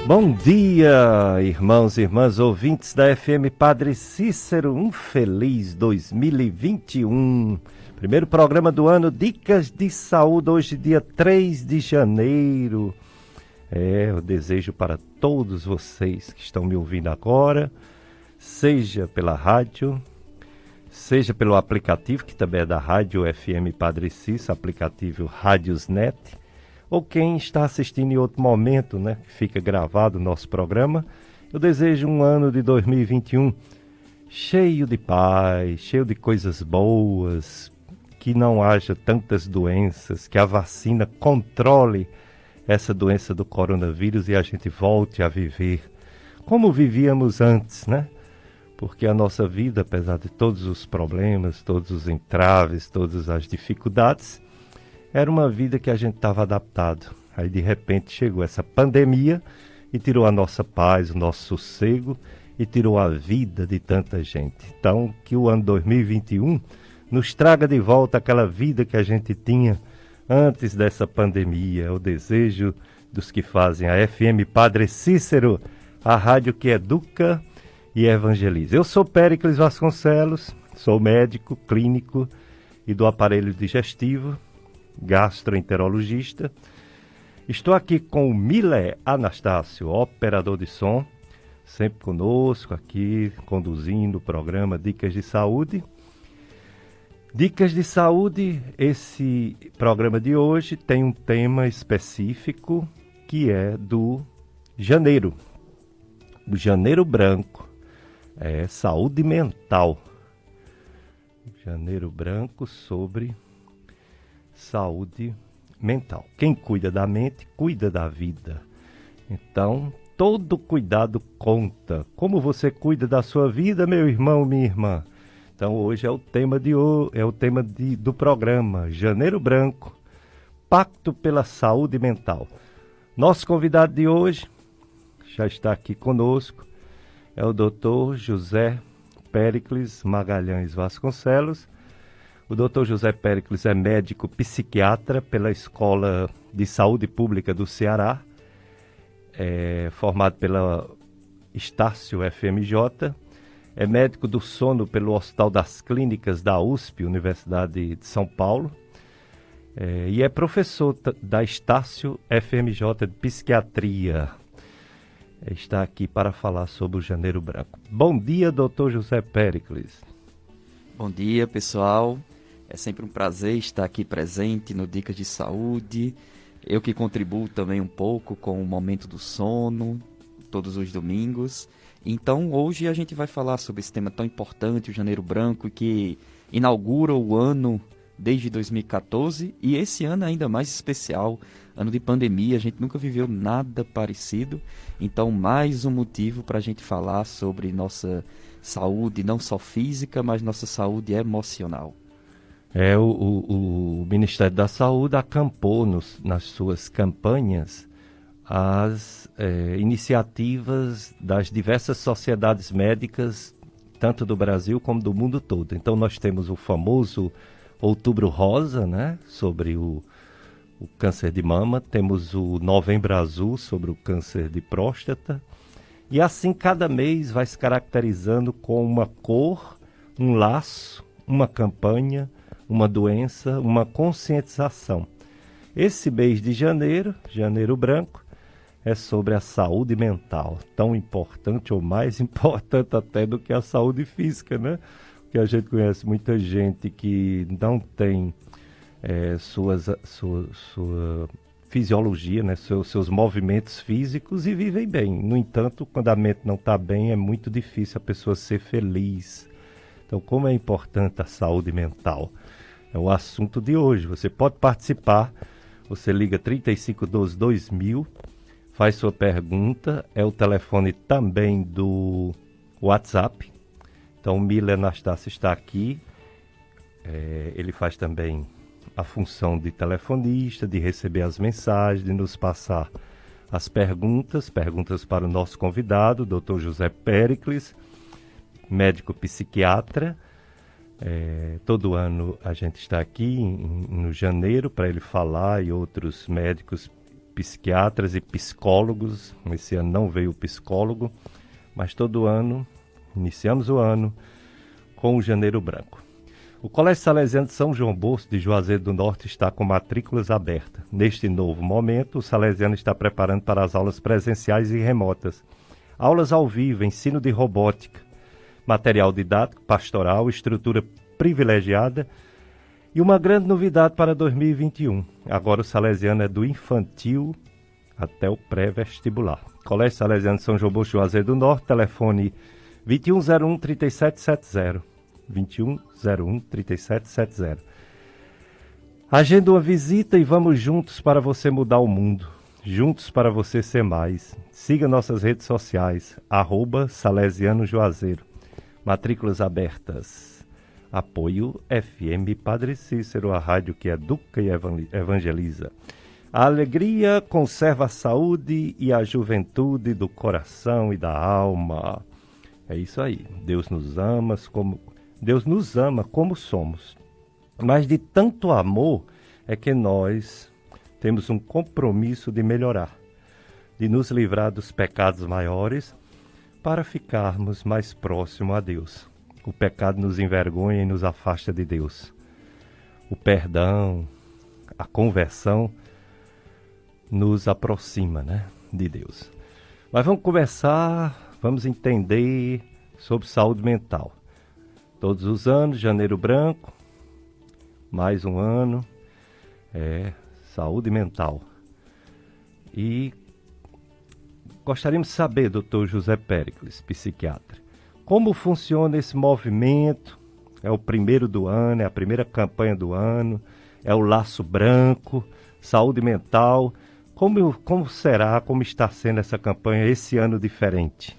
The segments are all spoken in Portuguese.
Bom dia, irmãos e irmãs, ouvintes da FM Padre Cícero, um feliz 2021. Primeiro programa do ano, Dicas de Saúde, hoje dia 3 de janeiro. Eu desejo para todos vocês que estão me ouvindo agora, seja pela rádio, seja pelo aplicativo, que também é da Rádio FM Padre Cícero, aplicativo Rádiosnet, ou quem está assistindo em outro momento, né, que fica gravado o nosso programa. Eu desejo um ano de 2021 cheio de paz, cheio de coisas boas, que não haja tantas doenças, que a vacina controle essa doença do coronavírus e a gente volte a viver como vivíamos antes, né? Porque a nossa vida, apesar de todos os problemas, todos os entraves, todas as dificuldades, era uma vida que a gente estava adaptado. Aí de repente chegou essa pandemia e tirou a nossa paz, o nosso sossego e tirou a vida de tanta gente. Então que o ano 2021 nos traga de volta aquela vida que a gente tinha antes dessa pandemia. É o desejo dos que fazem a FM Padre Cícero, a rádio que educa e evangeliza. Eu sou Péricles Vasconcelos, sou médico clínico e do aparelho digestivo, gastroenterologista. Estou aqui com o Miller Anastácio, operador de som, sempre conosco aqui, conduzindo o programa Dicas de Saúde. Dicas de Saúde, esse programa de hoje tem um tema específico que é do janeiro. O janeiro branco é saúde mental. Janeiro branco sobre saúde mental. Quem cuida da mente, cuida da vida. Então, todo cuidado conta. Como você cuida da sua vida, meu irmão, minha irmã? Então, hoje é o tema do programa Janeiro Branco, Pacto pela Saúde Mental. Nosso convidado de hoje já está aqui conosco, é o Dr. José Péricles Magalhães Vasconcelos. O Dr. José Péricles é médico psiquiatra pela Escola de Saúde Pública do Ceará, formado pela Estácio FMJ, é médico do sono pelo Hospital das Clínicas da USP, Universidade de São Paulo, e é professor da Estácio FMJ de Psiquiatria. Está aqui para falar sobre o Janeiro Branco. Bom dia, Dr. José Péricles. Bom dia, pessoal. É sempre um prazer estar aqui presente no Dicas de Saúde. Eu que contribuo também um pouco com o Momento do Sono, todos os domingos. Então, hoje a gente vai falar sobre esse tema tão importante, o Janeiro Branco, que inaugura o ano desde 2014 e esse ano ainda mais especial, ano de pandemia, a gente nunca viveu nada parecido. Então, mais um motivo para a gente falar sobre nossa saúde, não só física, mas nossa saúde emocional. O Ministério da Saúde acampou nas suas campanhas as iniciativas das diversas sociedades médicas, tanto do Brasil como do mundo todo. Então nós temos o famoso Outubro Rosa, né, sobre o câncer de mama, temos o Novembro Azul sobre o câncer de próstata, e assim cada mês vai se caracterizando com uma cor, um laço, uma campanha, uma doença, uma conscientização. Esse mês de janeiro, Janeiro Branco, é sobre a saúde mental, tão importante ou mais importante até do que a saúde física, né? Porque a gente conhece muita gente que não tem sua fisiologia, né? Seus movimentos físicos e vivem bem. No entanto, quando a mente não está bem, é muito difícil a pessoa ser feliz. Então, como é importante a saúde mental? É o assunto de hoje. Você pode participar, você liga 3512-2000, faz sua pergunta, é o telefone também do WhatsApp. Então o Miller Anastácio está aqui, ele faz também a função de telefonista, de receber as mensagens, de nos passar as perguntas para o nosso convidado, Dr. José Péricles, médico psiquiatra. Todo ano a gente está aqui no janeiro para ele falar, e outros médicos psiquiatras e psicólogos. Esse ano não veio o psicólogo, mas todo ano, iniciamos o ano com o Janeiro Branco. O Colégio Salesiano de São João Bosco, de Juazeiro do Norte, está com matrículas abertas. Neste novo momento, o Salesiano está preparando para as aulas presenciais e remotas. Aulas ao vivo, ensino de robótica, material didático, pastoral, estrutura privilegiada e uma grande novidade para 2021. Agora o Salesiano é do infantil até o pré-vestibular. Colégio Salesiano de São João Bosco, Juazeiro do Norte, telefone 2101-3770. 2101-3770. Agenda uma visita e vamos juntos para você mudar o mundo. Juntos para você ser mais. Siga nossas redes sociais, @Salesiano Juazeiro. Matrículas abertas. Apoio FM Padre Cícero, a rádio que educa e evangeliza. A alegria conserva a saúde e a juventude do coração e da alma. É isso aí. Deus nos ama como somos. Mas de tanto amor é que nós temos um compromisso de melhorar, de nos livrar dos pecados maiores para ficarmos mais próximos a Deus. O pecado nos envergonha e nos afasta de Deus. O perdão, a conversão nos aproxima, de Deus. Mas vamos conversar, vamos entender sobre saúde mental. Todos os anos, Janeiro Branco, mais um ano, saúde mental. E gostaríamos de saber, doutor José Péricles, psiquiatra, como funciona esse movimento? É o primeiro do ano, é a primeira campanha do ano, é o Laço Branco, saúde mental. Como será, como está sendo essa campanha esse ano diferente?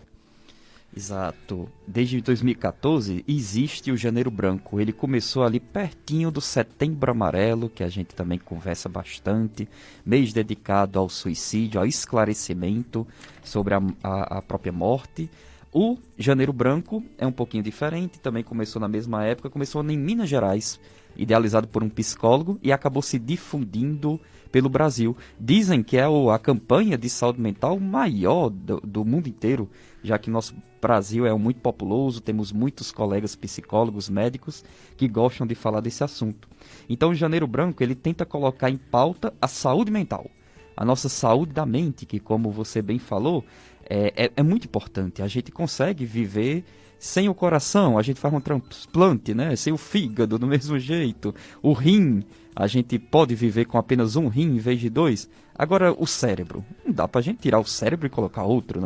Exato. Desde 2014 existe o Janeiro Branco. Ele começou ali pertinho do Setembro Amarelo, que a gente também conversa bastante, mês dedicado ao suicídio, ao esclarecimento sobre a própria morte. O Janeiro Branco é um pouquinho diferente, também começou na mesma época, começou em Minas Gerais, idealizado por um psicólogo e acabou se difundindo pelo Brasil. Dizem que é a campanha de saúde mental maior do mundo inteiro, já que nosso Brasil é muito populoso, temos muitos colegas psicólogos, médicos, que gostam de falar desse assunto. Então o Janeiro Branco, ele tenta colocar em pauta a saúde mental, a nossa saúde da mente, que, como você bem falou, é muito importante. A gente consegue viver sem o coração, a gente faz um transplante, sem o fígado do mesmo jeito, o rim, a gente pode viver com apenas um rim em vez de 2. Agora, o cérebro, não dá pra gente tirar o cérebro e colocar outro,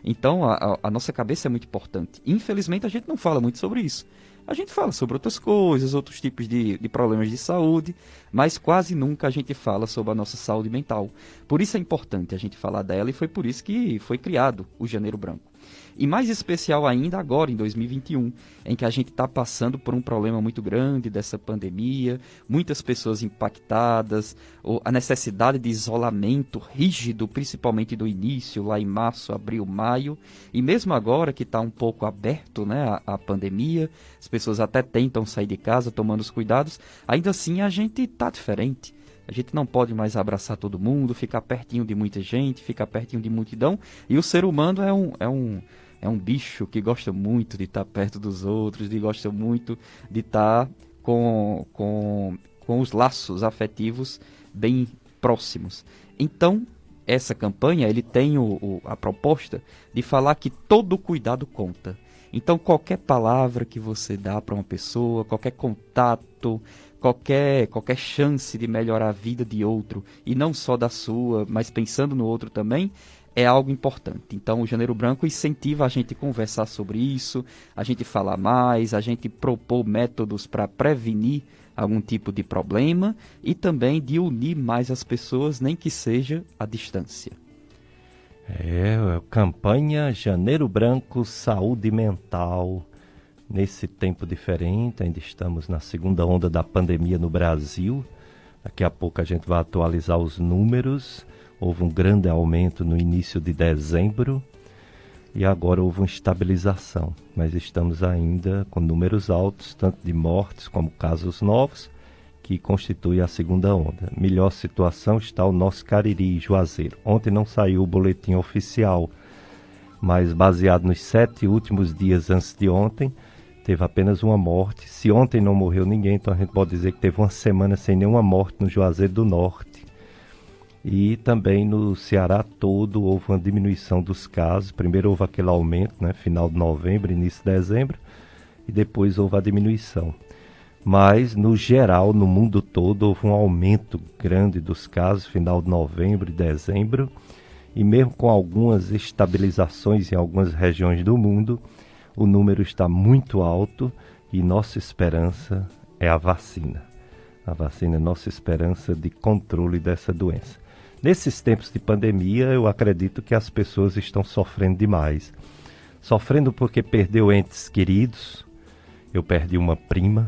Então, a nossa cabeça é muito importante. Infelizmente, a gente não fala muito sobre isso. A gente fala sobre outras coisas, outros tipos de problemas de saúde, mas quase nunca a gente fala sobre a nossa saúde mental. Por isso é importante a gente falar dela e foi por isso que foi criado o Janeiro Branco. E mais especial ainda agora, em 2021, em que a gente está passando por um problema muito grande dessa pandemia, muitas pessoas impactadas, a necessidade de isolamento rígido, principalmente do início, lá em março, abril, maio, e mesmo agora que está um pouco aberto a pandemia, as pessoas até tentam sair de casa tomando os cuidados, ainda assim a gente está diferente. A gente não pode mais abraçar todo mundo, ficar pertinho de muita gente, ficar pertinho de multidão. E o ser humano é um bicho que gosta muito de estar perto dos outros, gosta muito de estar com os laços afetivos bem próximos. Então, essa campanha ele tem a proposta de falar que todo cuidado conta. Então, qualquer palavra que você dá para uma pessoa, qualquer contato, qualquer chance de melhorar a vida de outro, e não só da sua, mas pensando no outro também, é algo importante. Então, o Janeiro Branco incentiva a gente a conversar sobre isso, a gente falar mais, a gente propor métodos para prevenir algum tipo de problema e também de unir mais as pessoas, nem que seja à distância. Campanha Janeiro Branco Saúde Mental. Nesse tempo diferente, ainda estamos na segunda onda da pandemia no Brasil. Daqui a pouco a gente vai atualizar os números. Houve um grande aumento no início de dezembro e agora houve uma estabilização. Mas estamos ainda com números altos, tanto de mortes como casos novos. que constitui a segunda onda. Melhor situação está o nosso Cariri, Juazeiro. Ontem não saiu o boletim oficial, mas baseado nos 7 últimos dias antes de ontem, teve apenas uma morte. Se ontem não morreu ninguém, então a gente pode dizer que teve uma semana sem nenhuma morte no Juazeiro do Norte. E também no Ceará todo houve uma diminuição dos casos. Primeiro houve aquele aumento, né, final de novembro, início de dezembro, e depois houve a diminuição. Mas, no geral, no mundo todo, houve um aumento grande dos casos, final de novembro e dezembro, e mesmo com algumas estabilizações em algumas regiões do mundo, o número está muito alto e nossa esperança é a vacina. A vacina é nossa esperança de controle dessa doença. Nesses tempos de pandemia, eu acredito que as pessoas estão sofrendo demais. Sofrendo porque perdeu entes queridos. Eu perdi uma prima.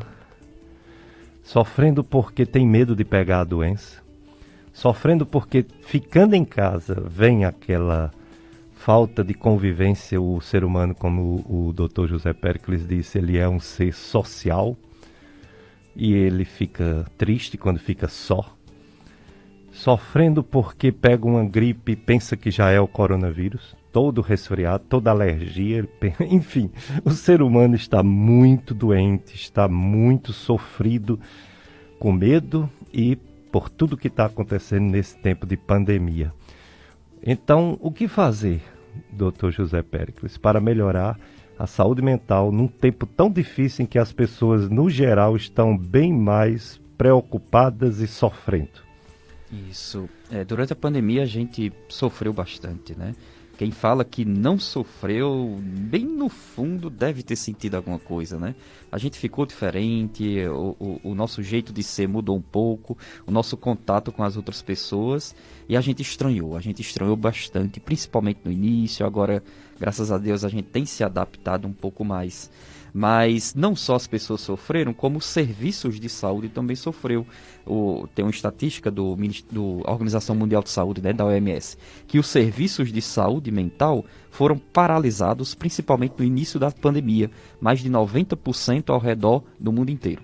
Sofrendo porque tem medo de pegar a doença. Sofrendo porque, ficando em casa, vem aquela falta de convivência. O ser humano, como o Dr. José Péricles disse, ele é um ser social e ele fica triste quando fica só. Sofrendo porque pega uma gripe e pensa que já é o coronavírus, todo resfriado, toda alergia, enfim, o ser humano está muito doente, está muito sofrido, com medo e por tudo que está acontecendo nesse tempo de pandemia. Então, o que fazer, Dr. José Péricles, para melhorar a saúde mental num tempo tão difícil em que as pessoas, no geral, estão bem mais preocupadas e sofrendo? Isso. Durante a pandemia a gente sofreu bastante, né? Quem fala que não sofreu, bem no fundo deve ter sentido alguma coisa, né? A gente ficou diferente, o nosso jeito de ser mudou um pouco, o nosso contato com as outras pessoas, e a gente estranhou bastante, principalmente no início. Agora, graças a Deus, a gente tem se adaptado um pouco mais. Mas não só as pessoas sofreram, como os serviços de saúde também sofreu. Tem uma estatística da Organização Mundial de Saúde, né, da OMS, que os serviços de saúde mental foram paralisados, principalmente no início da pandemia, mais de 90% ao redor do mundo inteiro.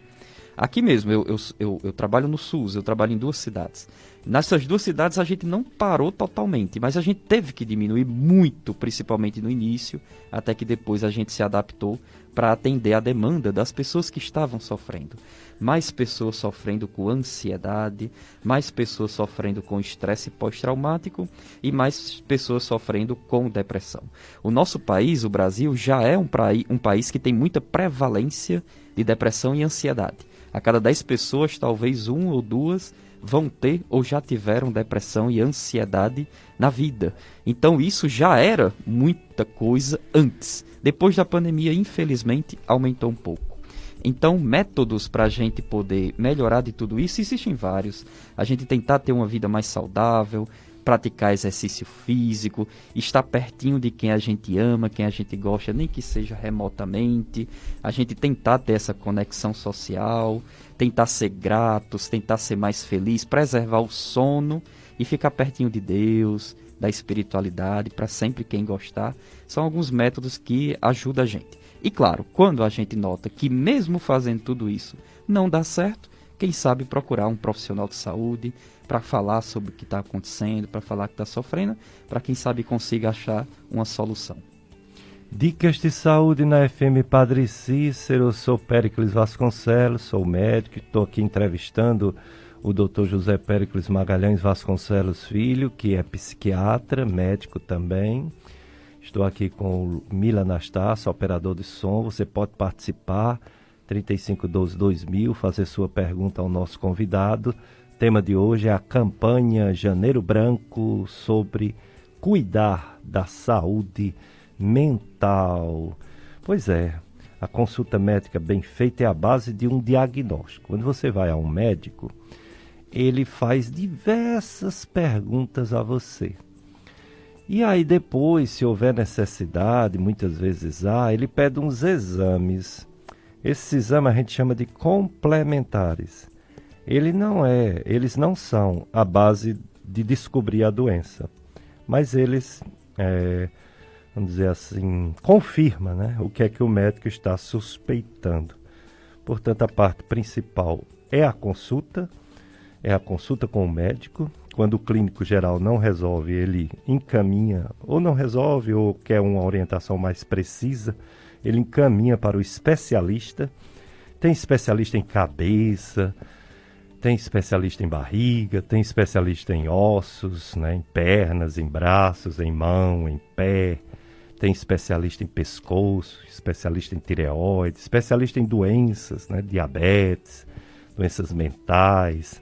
Aqui mesmo, eu trabalho no SUS, eu trabalho em 2 cidades. Nessas 2 cidades a gente não parou totalmente, mas a gente teve que diminuir muito, principalmente no início, até que depois a gente se adaptou para atender a demanda das pessoas que estavam sofrendo. Mais pessoas sofrendo com ansiedade, mais pessoas sofrendo com estresse pós-traumático e mais pessoas sofrendo com depressão. O nosso país, o Brasil, já é um país que tem muita prevalência de depressão e ansiedade. A cada 10 pessoas, talvez 1 ou 2 vão ter ou já tiveram depressão e ansiedade na vida. Então isso já era muita coisa antes. Depois da pandemia, infelizmente, aumentou um pouco. Então, métodos para a gente poder melhorar de tudo isso, existem vários. A gente tentar ter uma vida mais saudável, praticar exercício físico, estar pertinho de quem a gente ama, quem a gente gosta, nem que seja remotamente. A gente tentar ter essa conexão social, tentar ser gratos, tentar ser mais feliz, preservar o sono e ficar pertinho de Deus, da espiritualidade, para sempre quem gostar. São alguns métodos que ajudam a gente. E claro, quando a gente nota que mesmo fazendo tudo isso não dá certo, quem sabe procurar um profissional de saúde para falar sobre o que está acontecendo, para falar que está sofrendo, para quem sabe consiga achar uma solução. Dicas de saúde na FM Padre Cícero. Eu sou Péricles Vasconcelos, sou médico, estou aqui entrevistando o Dr. José Péricles Magalhães Vasconcelos Filho, que é psiquiatra, médico também. Estou aqui com o Mila Anastácio, operador de som. Você pode participar, 3512-2000, fazer sua pergunta ao nosso convidado. O tema de hoje é a campanha Janeiro Branco sobre cuidar da saúde mental. Pois é, a consulta médica bem feita é a base de um diagnóstico. Quando você vai a um médico, ele faz diversas perguntas a você. E aí depois, se houver necessidade, muitas vezes ele pede uns exames. Esses exames a gente chama de complementares. Eles não são a base de descobrir a doença, mas eles, vamos dizer assim, confirmam, né, o que é que o médico está suspeitando. Portanto, a parte principal é a consulta com o médico. Quando o clínico geral não resolve, ele encaminha, ou não resolve, ou quer uma orientação mais precisa, ele encaminha para o especialista. Tem especialista em cabeça, tem especialista em barriga, tem especialista em ossos, né, em pernas, em braços, em mão, em pé. Tem especialista em pescoço, especialista em tireoide, especialista em doenças, né, diabetes, doenças mentais.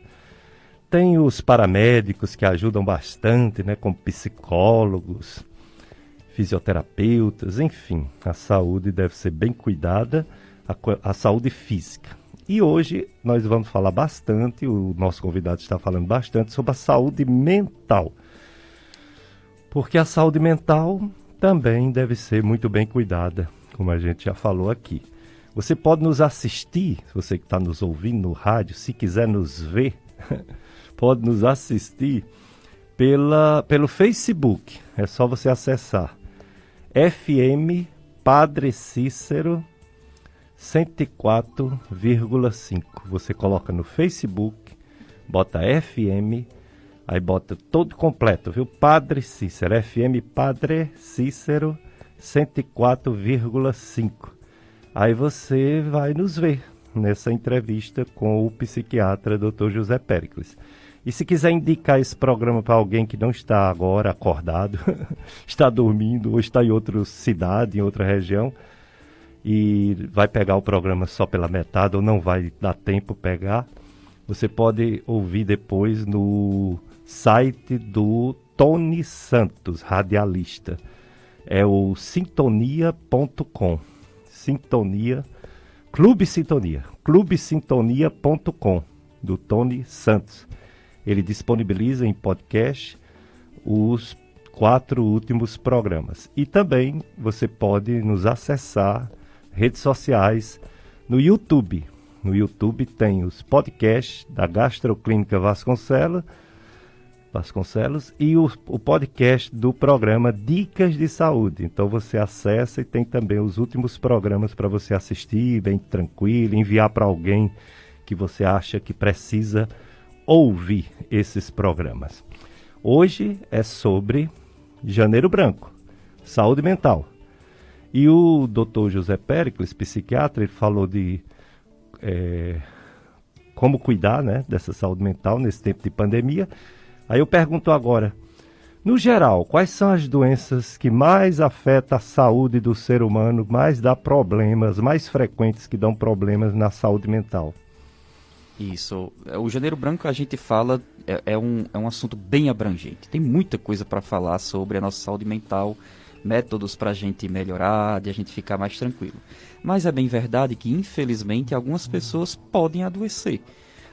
Tem os paramédicos que ajudam bastante, né, como psicólogos, fisioterapeutas, enfim. A saúde deve ser bem cuidada, a saúde física. E hoje nós vamos falar bastante, o nosso convidado está falando bastante sobre a saúde mental. Porque a saúde mental também deve ser muito bem cuidada, como a gente já falou aqui. Você pode nos assistir, você que está nos ouvindo no rádio, se quiser nos ver, pode nos assistir pelo Facebook. É só você acessar FM Padre Cícero 104,5. Você coloca no Facebook, bota FM, aí bota todo completo, viu? Padre Cícero, FM Padre Cícero 104,5. Aí você vai nos ver nessa entrevista com o psiquiatra Dr. José Péricles. E se quiser indicar esse programa para alguém que não está agora acordado, está dormindo ou está em outra cidade, em outra região, e vai pegar o programa só pela metade ou não vai dar tempo pegar, você pode ouvir depois no site do Tony Santos, radialista. É o sintonia.com. Sintonia, clubesintonia.com, do Tony Santos. Ele disponibiliza em podcast os 4 últimos programas. E também você pode nos acessar redes sociais no YouTube. No YouTube tem os podcasts da Gastroclínica Vasconcelos e o podcast do programa Dicas de Saúde. Então você acessa e tem também os últimos programas para você assistir bem tranquilo, enviar para alguém que você acha que precisa ouvir esses programas. Hoje é sobre Janeiro Branco, saúde mental. E o Dr. José Péricles, psiquiatra, ele falou de como cuidar, né, dessa saúde mental nesse tempo de pandemia. Aí eu pergunto agora, no geral, quais são as doenças que mais afetam a saúde do ser humano, mais dá problemas, mais frequentes que dão problemas na saúde mental? Isso. O Janeiro Branco, a gente fala, é um assunto bem abrangente. Tem muita coisa para falar sobre a nossa saúde mental, métodos para a gente melhorar, de a gente ficar mais tranquilo. Mas é bem verdade que, infelizmente, algumas pessoas podem adoecer.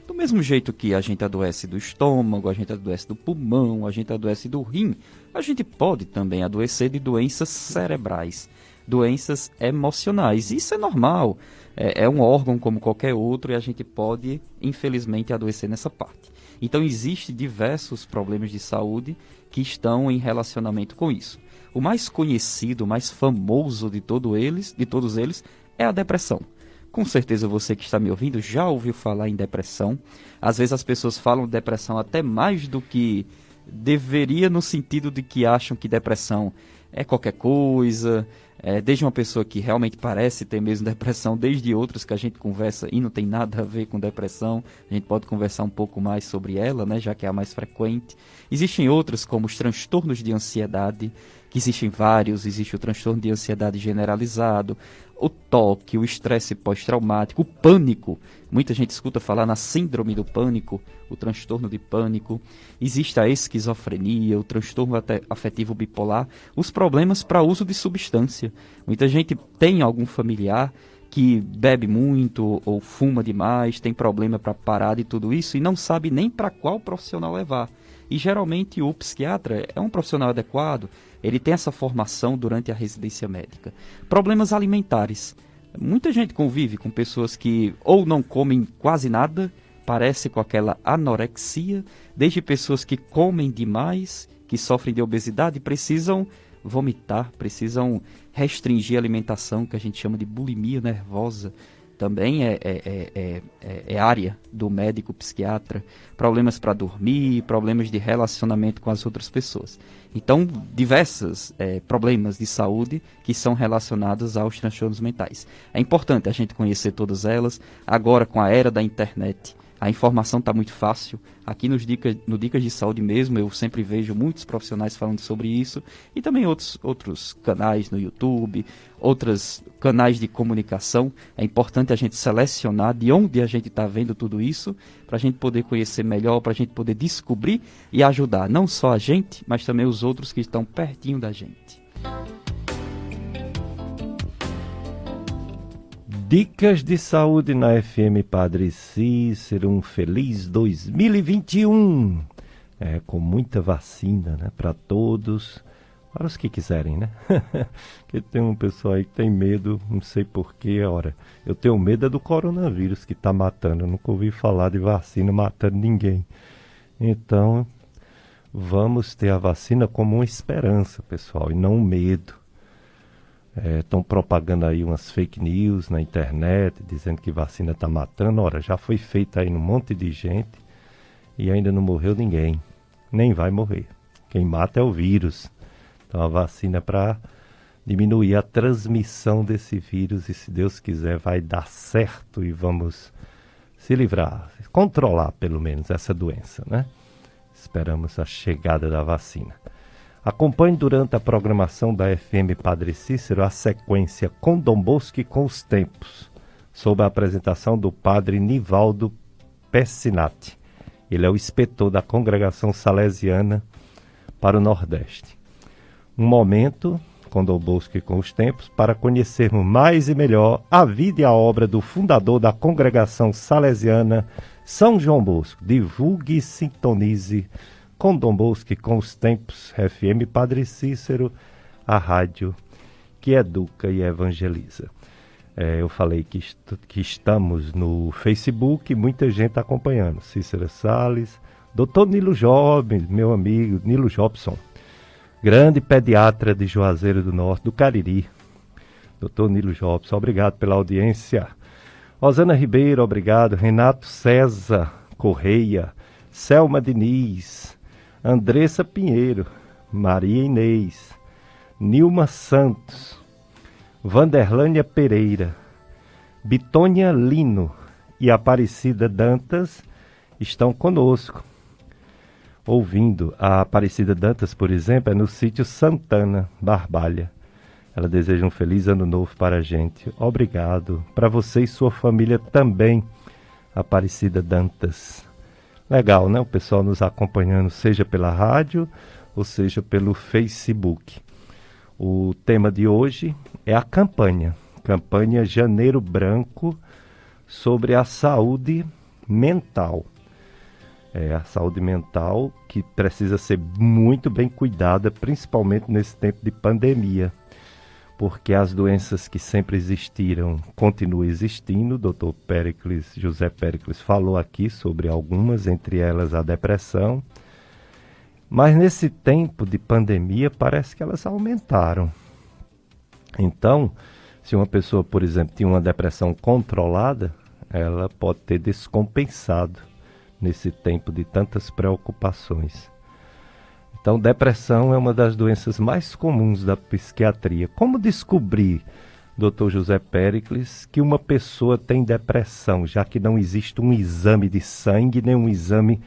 Do mesmo jeito que a gente adoece do estômago, a gente adoece do pulmão, a gente adoece do rim, a gente pode também adoecer de doenças cerebrais, doenças emocionais. Isso é normal, é um órgão como qualquer outro e a gente pode, infelizmente, adoecer nessa parte. Então, existem diversos problemas de saúde que estão em relacionamento com isso. O mais conhecido, o mais famoso de todos eles, é a depressão. Com certeza você que está me ouvindo já ouviu falar em depressão. Às vezes as pessoas falam de depressão até mais do que deveria, no sentido de que acham que depressão é qualquer coisa, desde uma pessoa que realmente parece ter mesmo depressão, desde outras que a gente conversa e não tem nada a ver com depressão. A gente pode conversar um pouco mais sobre ela, né, já que é a mais frequente. Existem outras, como os transtornos de ansiedade, que existem vários. Existe o transtorno de ansiedade generalizado, o TOC, o estresse pós-traumático, o pânico. Muita gente escuta falar na síndrome do pânico, o transtorno de pânico. Existe a esquizofrenia, o transtorno afetivo bipolar, os problemas para uso de substância. Muita gente tem algum familiar que bebe muito ou fuma demais, tem problema para parar de tudo isso e não sabe nem para qual profissional levar. E geralmente o psiquiatra é um profissional adequado, ele tem essa formação durante a residência médica. Problemas alimentares. Muita gente convive com pessoas que ou não comem quase nada, parece com aquela anorexia, desde pessoas que comem demais, que sofrem de obesidade, precisam vomitar, precisam restringir a alimentação, que a gente chama de bulimia nervosa. também é área do médico psiquiatra, problemas para dormir, problemas de relacionamento com as outras pessoas. Então, diversos problemas de saúde que são relacionados aos transtornos mentais. É importante a gente conhecer todas elas. Agora, com a era da internet, a informação está muito fácil. Aqui no Dicas de Saúde mesmo, eu sempre vejo muitos profissionais falando sobre isso. E também outros canais no YouTube, outros canais de comunicação. É importante a gente selecionar de onde a gente está vendo tudo isso, para a gente poder conhecer melhor, para a gente poder descobrir e ajudar não só a gente, mas também os outros que estão pertinho da gente. Dicas de saúde na FM Padre Cícero, um feliz 2021. Com muita vacina, né, para todos, para os que quiserem, né? Porque tem um pessoal aí que tem medo, não sei porquê. Ora, eu tenho medo do coronavírus que está matando. Eu nunca ouvi falar de vacina matando ninguém. Então, vamos ter a vacina como uma esperança, pessoal, e não um medo. Estão propagando aí umas fake news na internet, dizendo que vacina está matando. Ora, já foi feita aí num monte de gente e ainda não morreu ninguém. Nem vai morrer. Quem mata é o vírus. Então a vacina é para diminuir a transmissão desse vírus e, se Deus quiser, vai dar certo e vamos se livrar, controlar pelo menos essa doença, né? Esperamos a chegada da vacina. Acompanhe durante a programação da FM Padre Cícero a sequência Com Dom Bosco e com os Tempos, sob a apresentação do Padre Nivaldo Pessinati. Ele é o inspetor da Congregação Salesiana para o Nordeste. Um momento, com Dom Bosco e com os Tempos, para conhecermos mais e melhor a vida e a obra do fundador da Congregação Salesiana São João Bosco. Divulgue e sintonize com Dom Bosco e com os Tempos, FM Padre Cícero, a rádio que educa e evangeliza. Eu falei que estamos no Facebook, muita gente acompanhando. Cícero Salles, Dr. Nilo Jobs, meu amigo Nilo Jobson, grande pediatra de Juazeiro do Norte, do Cariri. Dr. Nilo Jobson, obrigado pela audiência. Rosana Ribeiro, obrigado. Renato César Correia, Selma Diniz, Andressa Pinheiro, Maria Inês, Nilma Santos, Vanderlânia Pereira, Bitônia Lino e Aparecida Dantas estão conosco, ouvindo. A Aparecida Dantas, por exemplo, é no sítio Santana, Barbalha. Ela deseja um feliz ano novo para a gente. Obrigado. Para você e sua família também, Aparecida Dantas. Legal, né? O pessoal nos acompanhando, seja pela rádio ou seja pelo Facebook. O tema de hoje é a campanha Janeiro Branco, sobre a saúde mental. A saúde mental que precisa ser muito bem cuidada, principalmente nesse tempo de pandemia, porque as doenças que sempre existiram continuam existindo. O doutor José Péricles falou aqui sobre algumas, entre elas a depressão. Mas nesse tempo de pandemia parece que elas aumentaram. Então, se uma pessoa, por exemplo, tinha uma depressão controlada, ela pode ter descompensado nesse tempo de tantas preocupações. Então, depressão é uma das doenças mais comuns da psiquiatria. Como descobrir, Dr. José Péricles, que uma pessoa tem depressão, já que não existe um exame de sangue, nem um exame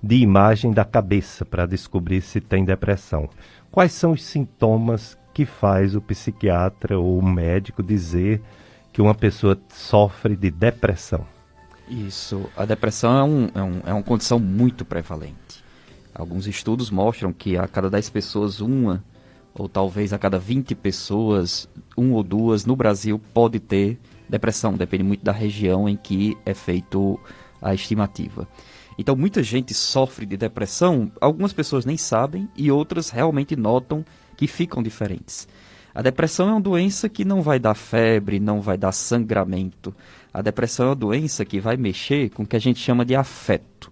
de imagem da cabeça para descobrir se tem depressão? Quais são os sintomas que faz o psiquiatra ou o médico dizer que uma pessoa sofre de depressão? Isso, a depressão é uma condição muito prevalente. Alguns estudos mostram que a cada 10 pessoas, uma, ou talvez a cada 20 pessoas, 1 ou 2 no Brasil pode ter depressão. Depende muito da região em que é feito a estimativa. Então, muita gente sofre de depressão, algumas pessoas nem sabem e outras realmente notam que ficam diferentes. A depressão é uma doença que não vai dar febre, não vai dar sangramento. A depressão é uma doença que vai mexer com o que a gente chama de afeto.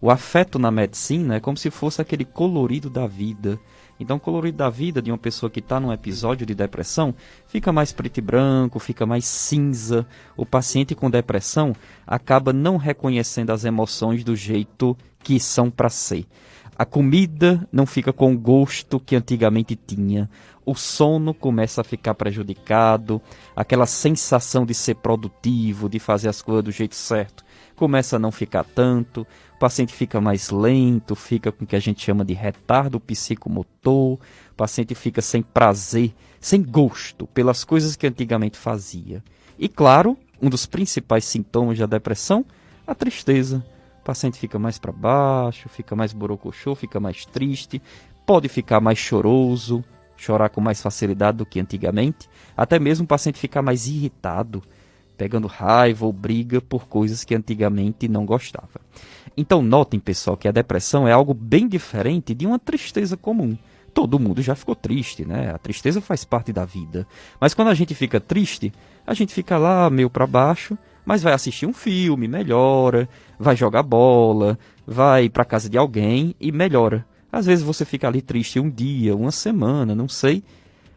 O afeto na medicina é como se fosse aquele colorido da vida, Então o colorido da vida de uma pessoa que está num episódio de depressão fica mais preto e branco, fica mais cinza. O paciente com depressão acaba não reconhecendo as emoções do jeito que são para ser. A comida não fica com o gosto que antigamente tinha. O sono começa a ficar prejudicado. Aquela sensação de ser produtivo, de fazer as coisas do jeito certo, começa a não ficar tanto. O paciente fica mais lento, fica com o que a gente chama de retardo psicomotor. O paciente fica sem prazer, sem gosto pelas coisas que antigamente fazia. E claro, um dos principais sintomas da depressão, a tristeza. O paciente fica mais para baixo, fica mais borocochô, fica mais triste, pode ficar mais choroso, chorar com mais facilidade do que antigamente. Até mesmo o paciente ficar mais irritado, pegando raiva ou briga por coisas que antigamente não gostava. Então notem, pessoal, que a depressão é algo bem diferente de uma tristeza comum. Todo mundo já ficou triste, né? A tristeza faz parte da vida. Mas quando a gente fica triste, a gente fica lá meio para baixo, mas vai assistir um filme, melhora, vai jogar bola, vai para casa de alguém e melhora. Às vezes você fica ali triste um dia, uma semana, não sei,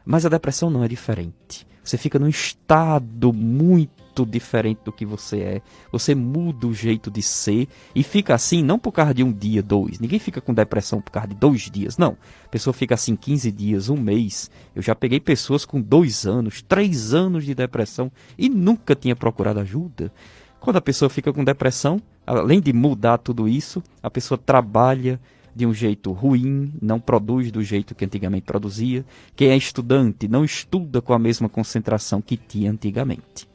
mas a depressão não é diferente. Você fica num estado muito diferente do que você é. Você muda o jeito de ser e fica assim não por causa de um dia, 2. Ninguém fica com depressão por causa de 2 dias, não. A pessoa fica assim 15 dias, 1 mês. Eu já peguei pessoas com 2 anos, 3 anos de depressão e nunca tinha procurado ajuda. Quando a pessoa fica com depressão, além de mudar tudo isso, a pessoa trabalha de um jeito ruim, não produz do jeito que antigamente produzia. Quem é estudante não estuda com a mesma concentração que tinha antigamente.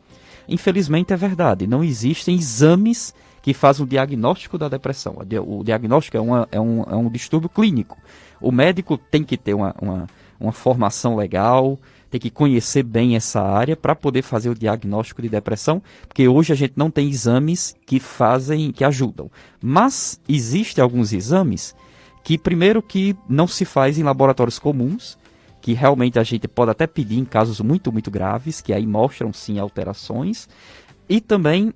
Infelizmente é verdade, não existem exames que fazem o diagnóstico da depressão. O diagnóstico é um distúrbio clínico. O médico tem que ter uma formação legal, tem que conhecer bem essa área para poder fazer o diagnóstico de depressão, porque hoje a gente não tem exames que ajudam. Mas existem alguns exames que, primeiro, que não se faz em laboratórios comuns, que realmente a gente pode até pedir em casos muito, muito graves, que aí mostram sim alterações, e também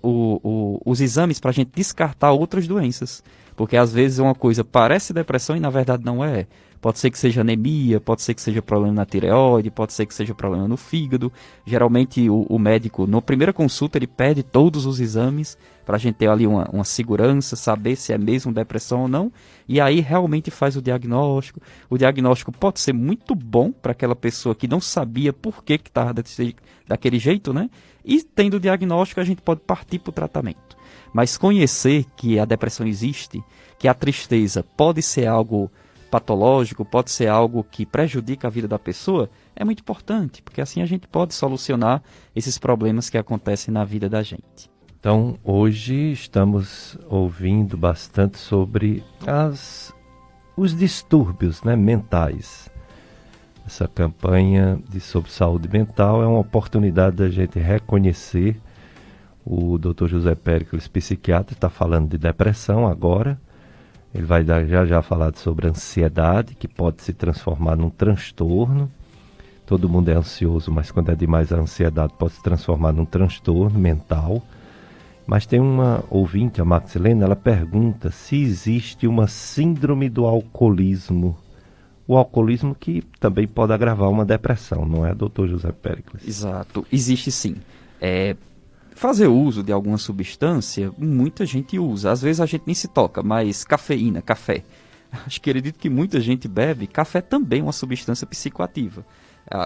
os exames para a gente descartar outras doenças, porque às vezes uma coisa parece depressão e na verdade não é. Pode ser que seja anemia, pode ser que seja problema na tireoide, pode ser que seja problema no fígado. Geralmente o médico, na primeira consulta, ele pede todos os exames para a gente ter ali uma segurança, saber se é mesmo depressão ou não. E aí realmente faz o diagnóstico. O diagnóstico pode ser muito bom para aquela pessoa que não sabia por que estava daquele jeito, né? E tendo o diagnóstico, a gente pode partir para o tratamento. Mas conhecer que a depressão existe, que a tristeza pode ser algo patológico, pode ser algo que prejudica a vida da pessoa, é muito importante, porque assim a gente pode solucionar esses problemas que acontecem na vida da gente. Então, hoje estamos ouvindo bastante sobre os distúrbios, né, mentais. Essa campanha sobre saúde mental é uma oportunidade da gente reconhecer. O Dr. José Péricles, psiquiatra, está falando de depressão agora. Ele vai já falar sobre ansiedade, que pode se transformar num transtorno. Todo mundo é ansioso, mas quando é demais a ansiedade pode se transformar num transtorno mental. Mas tem uma ouvinte, a Maxilena, ela pergunta se existe uma síndrome do alcoolismo. O alcoolismo que também pode agravar uma depressão, não é, doutor José Péricles? Exato, existe sim. Fazer uso de alguma substância, muita gente usa. Às vezes a gente nem se toca, mas cafeína, café. Acho que acredito que muita gente bebe. Café também é uma substância psicoativa.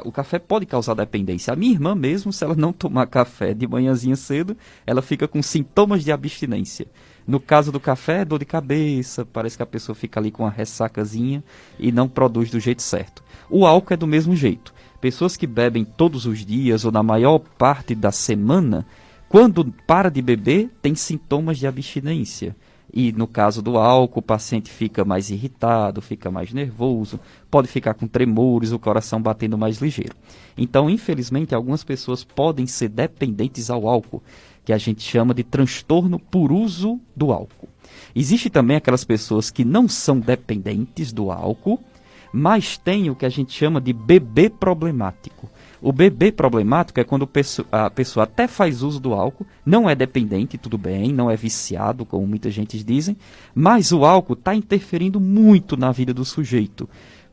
O café pode causar dependência. A minha irmã mesmo, se ela não tomar café de manhãzinha cedo, ela fica com sintomas de abstinência. No caso do café, dor de cabeça, parece que a pessoa fica ali com uma ressacazinha e não produz do jeito certo. O álcool é do mesmo jeito. Pessoas que bebem todos os dias ou na maior parte da semana, quando para de beber, tem sintomas de abstinência. E no caso do álcool, o paciente fica mais irritado, fica mais nervoso, pode ficar com tremores, o coração batendo mais ligeiro. Então, infelizmente, algumas pessoas podem ser dependentes ao álcool, que a gente chama de transtorno por uso do álcool. Existe também aquelas pessoas que não são dependentes do álcool, mas têm o que a gente chama de bebê problemático. O bebê problemático é quando a pessoa até faz uso do álcool, não é dependente, tudo bem, não é viciado, como muita gente dizem, mas o álcool está interferindo muito na vida do sujeito.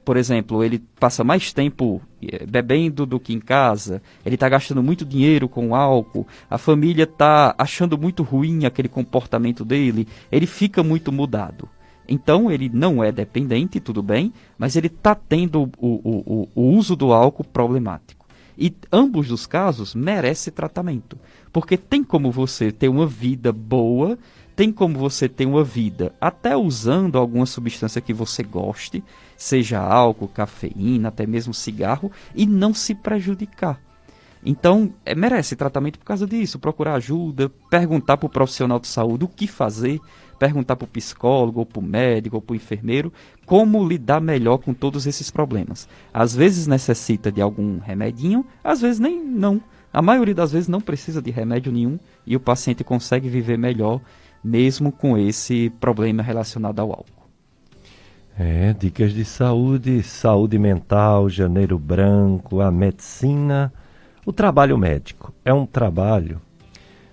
Por exemplo, ele passa mais tempo bebendo do que em casa, ele está gastando muito dinheiro com o álcool, a família está achando muito ruim aquele comportamento dele, ele fica muito mudado. Então, ele não é dependente, tudo bem, mas ele está tendo o uso do álcool problemático. E ambos os casos merecem tratamento, porque tem como você ter uma vida boa, tem como você ter uma vida até usando alguma substância que você goste, seja álcool, cafeína, até mesmo cigarro, e não se prejudicar. Então, merece tratamento por causa disso, procurar ajuda, perguntar para o profissional de saúde o que fazer, perguntar para o psicólogo, ou para o médico, ou para o enfermeiro, como lidar melhor com todos esses problemas. Às vezes necessita de algum remedinho, às vezes nem não. A maioria das vezes não precisa de remédio nenhum e o paciente consegue viver melhor, mesmo com esse problema relacionado ao álcool. Dicas de saúde, saúde mental, janeiro branco, a medicina, o trabalho médico. É um trabalho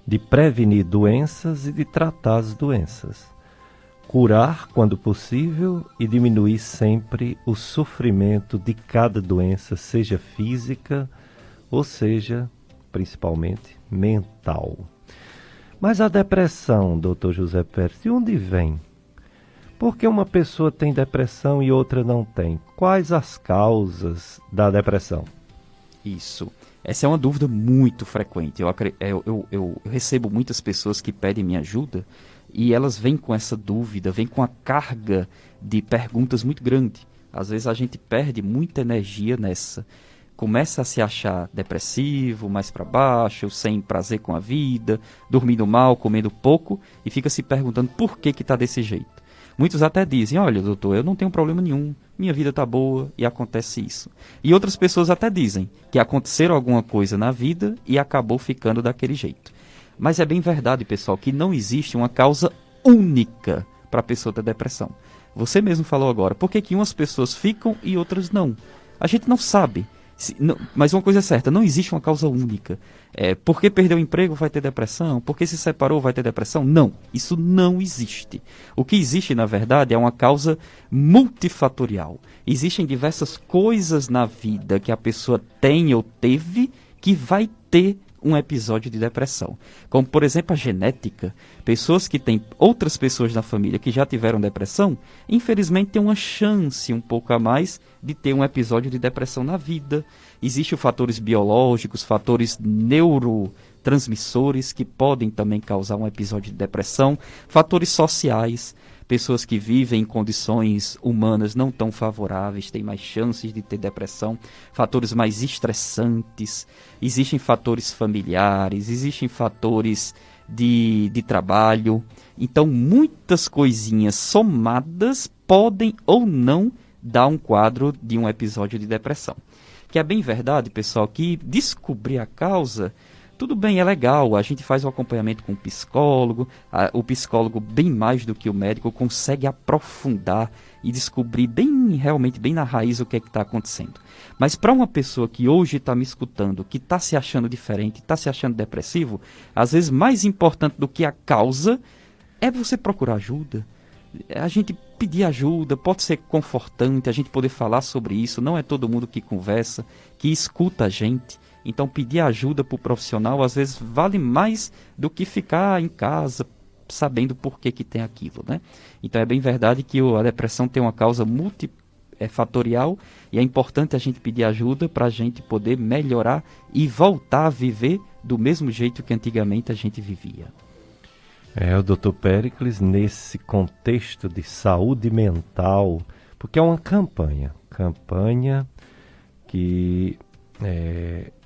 de prevenir doenças e de tratar as doenças. Curar quando possível e diminuir sempre o sofrimento de cada doença, seja física ou seja, principalmente, mental. Mas a depressão, Dr. José Pérez, de onde vem? Por que uma pessoa tem depressão e outra não tem? Quais as causas da depressão? Isso. Essa é uma dúvida muito frequente. Eu recebo muitas pessoas que pedem minha ajuda e elas vêm com essa dúvida, vêm com a carga de perguntas muito grande. Às vezes a gente perde muita energia nessa. Começa a se achar depressivo, mais para baixo, sem prazer com a vida, dormindo mal, comendo pouco e fica se perguntando por que está desse jeito. Muitos até dizem, olha doutor, eu não tenho problema nenhum, minha vida está boa e acontece isso. E outras pessoas até dizem que aconteceram alguma coisa na vida e acabou ficando daquele jeito. Mas é bem verdade, pessoal, que não existe uma causa única para a pessoa ter depressão. Você mesmo falou agora, por que umas pessoas ficam e outras não? A gente não sabe. Mas uma coisa é certa, não existe uma causa única. Porque perdeu o emprego vai ter depressão? Porque se separou vai ter depressão? Não, isso não existe. O que existe, na verdade, é uma causa multifatorial. Existem diversas coisas na vida que a pessoa tem ou teve que vai ter um episódio de depressão. Como, por exemplo, a genética. Pessoas que têm outras pessoas na família que já tiveram depressão, infelizmente têm uma chance um pouco a mais de ter um episódio de depressão na vida. Existem fatores biológicos, fatores neurotransmissores que podem também causar um episódio de depressão, fatores sociais. Pessoas que vivem em condições humanas não tão favoráveis têm mais chances de ter depressão, fatores mais estressantes, existem fatores familiares, existem fatores de trabalho. Então, muitas coisinhas somadas podem ou não dar um quadro de um episódio de depressão. Que é bem verdade, pessoal, que descobrir a causa... Tudo bem, é legal, a gente faz o acompanhamento com o psicólogo bem mais do que o médico consegue aprofundar e descobrir realmente bem na raiz o que é que está acontecendo. Mas para uma pessoa que hoje está me escutando, que está se achando diferente, está se achando depressivo, às vezes mais importante do que a causa é você procurar ajuda. A gente pedir ajuda, pode ser confortante, a gente poder falar sobre isso, não é todo mundo que conversa, que escuta a gente. Então, pedir ajuda para o profissional, às vezes, vale mais do que ficar em casa sabendo por que tem aquilo, né? Então, é bem verdade que a depressão tem uma causa multifatorial e é importante a gente pedir ajuda para a gente poder melhorar e voltar a viver do mesmo jeito que antigamente a gente vivia. O Dr. Péricles, nesse contexto de saúde mental, porque é uma campanha que...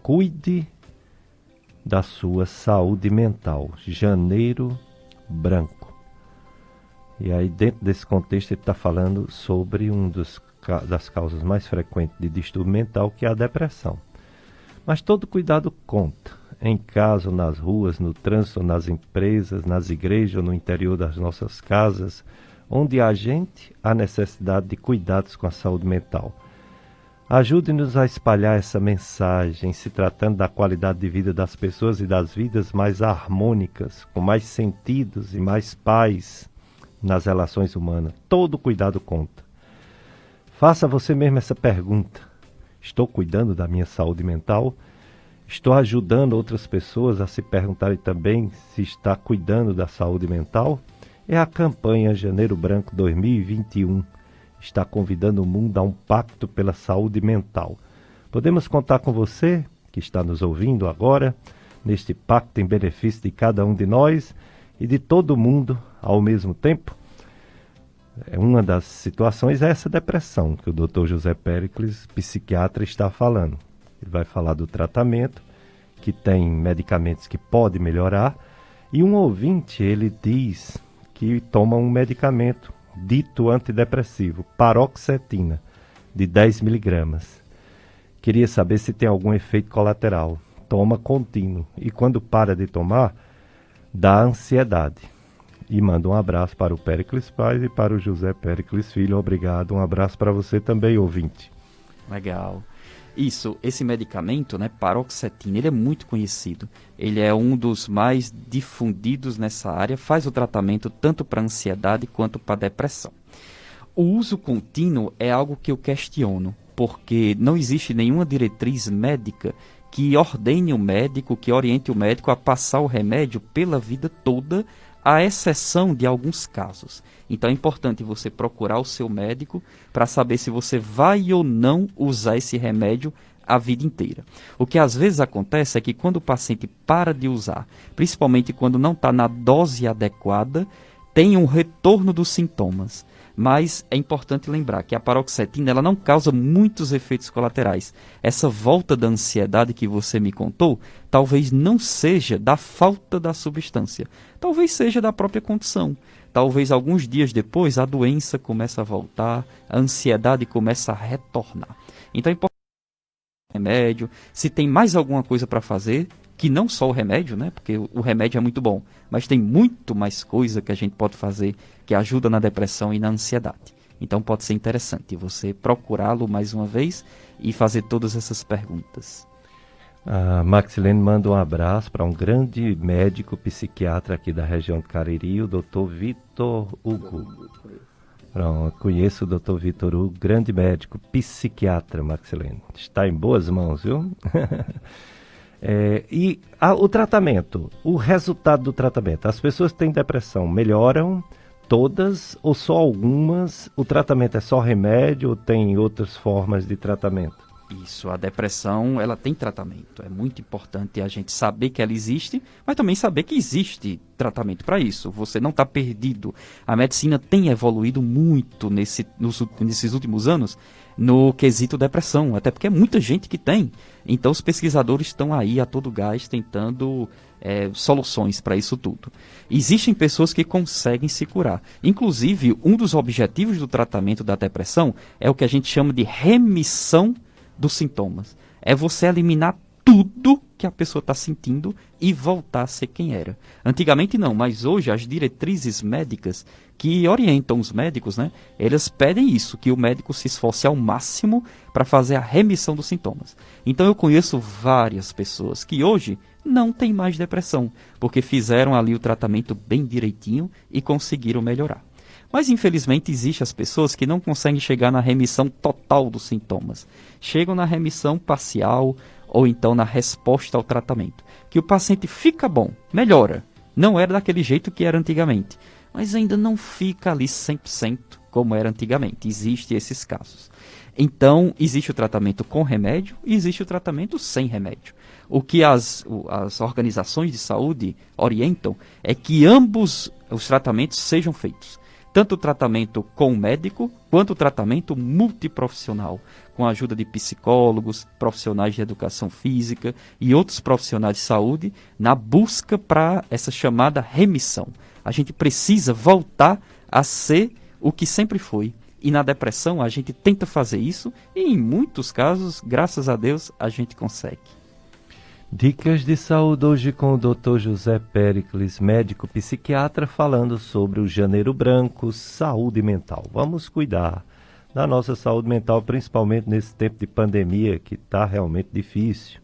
cuide da sua saúde mental. Janeiro branco. E aí, dentro desse contexto, ele está falando sobre das causas mais frequentes de distúrbio mental, que é a depressão. Mas todo cuidado conta. Em casa, nas ruas, no trânsito, nas empresas, nas igrejas, no interior das nossas casas, onde há necessidade de cuidados com a saúde mental. Ajude-nos a espalhar essa mensagem, se tratando da qualidade de vida das pessoas e das vidas mais harmônicas, com mais sentidos e mais paz nas relações humanas. Todo cuidado conta. Faça você mesmo essa pergunta. Estou cuidando da minha saúde mental? Estou ajudando outras pessoas a se perguntarem também se está cuidando da saúde mental? É a campanha Janeiro Branco 2021. Está convidando o mundo a um pacto pela saúde mental. Podemos contar com você, que está nos ouvindo agora, neste pacto em benefício de cada um de nós e de todo mundo ao mesmo tempo? Uma das situações é essa depressão que o Dr. José Péricles, psiquiatra, está falando. Ele vai falar do tratamento, que tem medicamentos que podem melhorar, e um ouvinte, ele diz que toma um medicamento dito antidepressivo, paroxetina, de 10 miligramas. Queria saber se tem algum efeito colateral. Toma contínuo e quando para de tomar, dá ansiedade. E manda um abraço para o Péricles Paz e para o José Péricles Filho. Obrigado. Um abraço para você também, ouvinte. Legal. Isso, esse medicamento, né, paroxetina, ele é muito conhecido. Ele é um dos mais difundidos nessa área, faz o tratamento tanto para ansiedade quanto para depressão. O uso contínuo é algo que eu questiono, porque não existe nenhuma diretriz médica que ordene o médico, que oriente o médico a passar o remédio pela vida toda, à exceção de alguns casos. Então é importante você procurar o seu médico para saber se você vai ou não usar esse remédio a vida inteira. O que às vezes acontece é que quando o paciente para de usar, principalmente quando não está na dose adequada, tem um retorno dos sintomas. Mas é importante lembrar que a paroxetina ela não causa muitos efeitos colaterais. Essa volta da ansiedade que você me contou, talvez não seja da falta da substância. Talvez seja da própria condição. Talvez alguns dias depois a doença comece a voltar, a ansiedade começa a retornar. Então é importante remédio, se tem mais alguma coisa para fazer, que não só o remédio, né? Porque o remédio é muito bom, mas tem muito mais coisa que a gente pode fazer que ajuda na depressão e na ansiedade. Então pode ser interessante você procurá-lo mais uma vez e fazer todas essas perguntas. A Maxilene manda um abraço para um grande médico psiquiatra aqui da região do Cariri, o Dr. Vitor Hugo. Pronto, conheço o Dr. Vitor Hugo, grande médico psiquiatra, Maxilene. Está em boas mãos, viu? O tratamento, o resultado do tratamento. As pessoas que têm depressão melhoram todas ou só algumas? O tratamento é só remédio ou tem outras formas de tratamento? Isso, a depressão, ela tem tratamento. É muito importante a gente saber que ela existe, mas também saber que existe tratamento para isso. Você não está perdido. A medicina tem evoluído muito nesses últimos anos no quesito depressão, até porque é muita gente que tem. Então os pesquisadores estão aí a todo gás tentando soluções para isso tudo. Existem pessoas que conseguem se curar. Inclusive, um dos objetivos do tratamento da depressão é o que a gente chama de remissão dos sintomas. É você eliminar tudo que a pessoa está sentindo e voltar a ser quem era. Antigamente não, mas hoje as diretrizes médicas que orientam os médicos, né, elas pedem isso, que o médico se esforce ao máximo para fazer a remissão dos sintomas. Então eu conheço várias pessoas que hoje não têm mais depressão, porque fizeram ali o tratamento bem direitinho e conseguiram melhorar. Mas, infelizmente, existem as pessoas que não conseguem chegar na remissão total dos sintomas. Chegam na remissão parcial ou então na resposta ao tratamento. Que o paciente fica bom, melhora. Não era daquele jeito que era antigamente. Mas ainda não fica ali 100% como era antigamente. Existem esses casos. Então, existe o tratamento com remédio e existe o tratamento sem remédio. O que as organizações de saúde orientam é que ambos os tratamentos sejam feitos. Tanto o tratamento com o médico, quanto o tratamento multiprofissional, com a ajuda de psicólogos, profissionais de educação física e outros profissionais de saúde, na busca para essa chamada remissão. A gente precisa voltar a ser o que sempre foi. E na depressão a gente tenta fazer isso e em muitos casos, graças a Deus, a gente consegue. Dicas de saúde hoje com o Dr. José Péricles, médico psiquiatra, falando sobre o Janeiro Branco, saúde mental. Vamos cuidar da nossa saúde mental, principalmente nesse tempo de pandemia que está realmente difícil.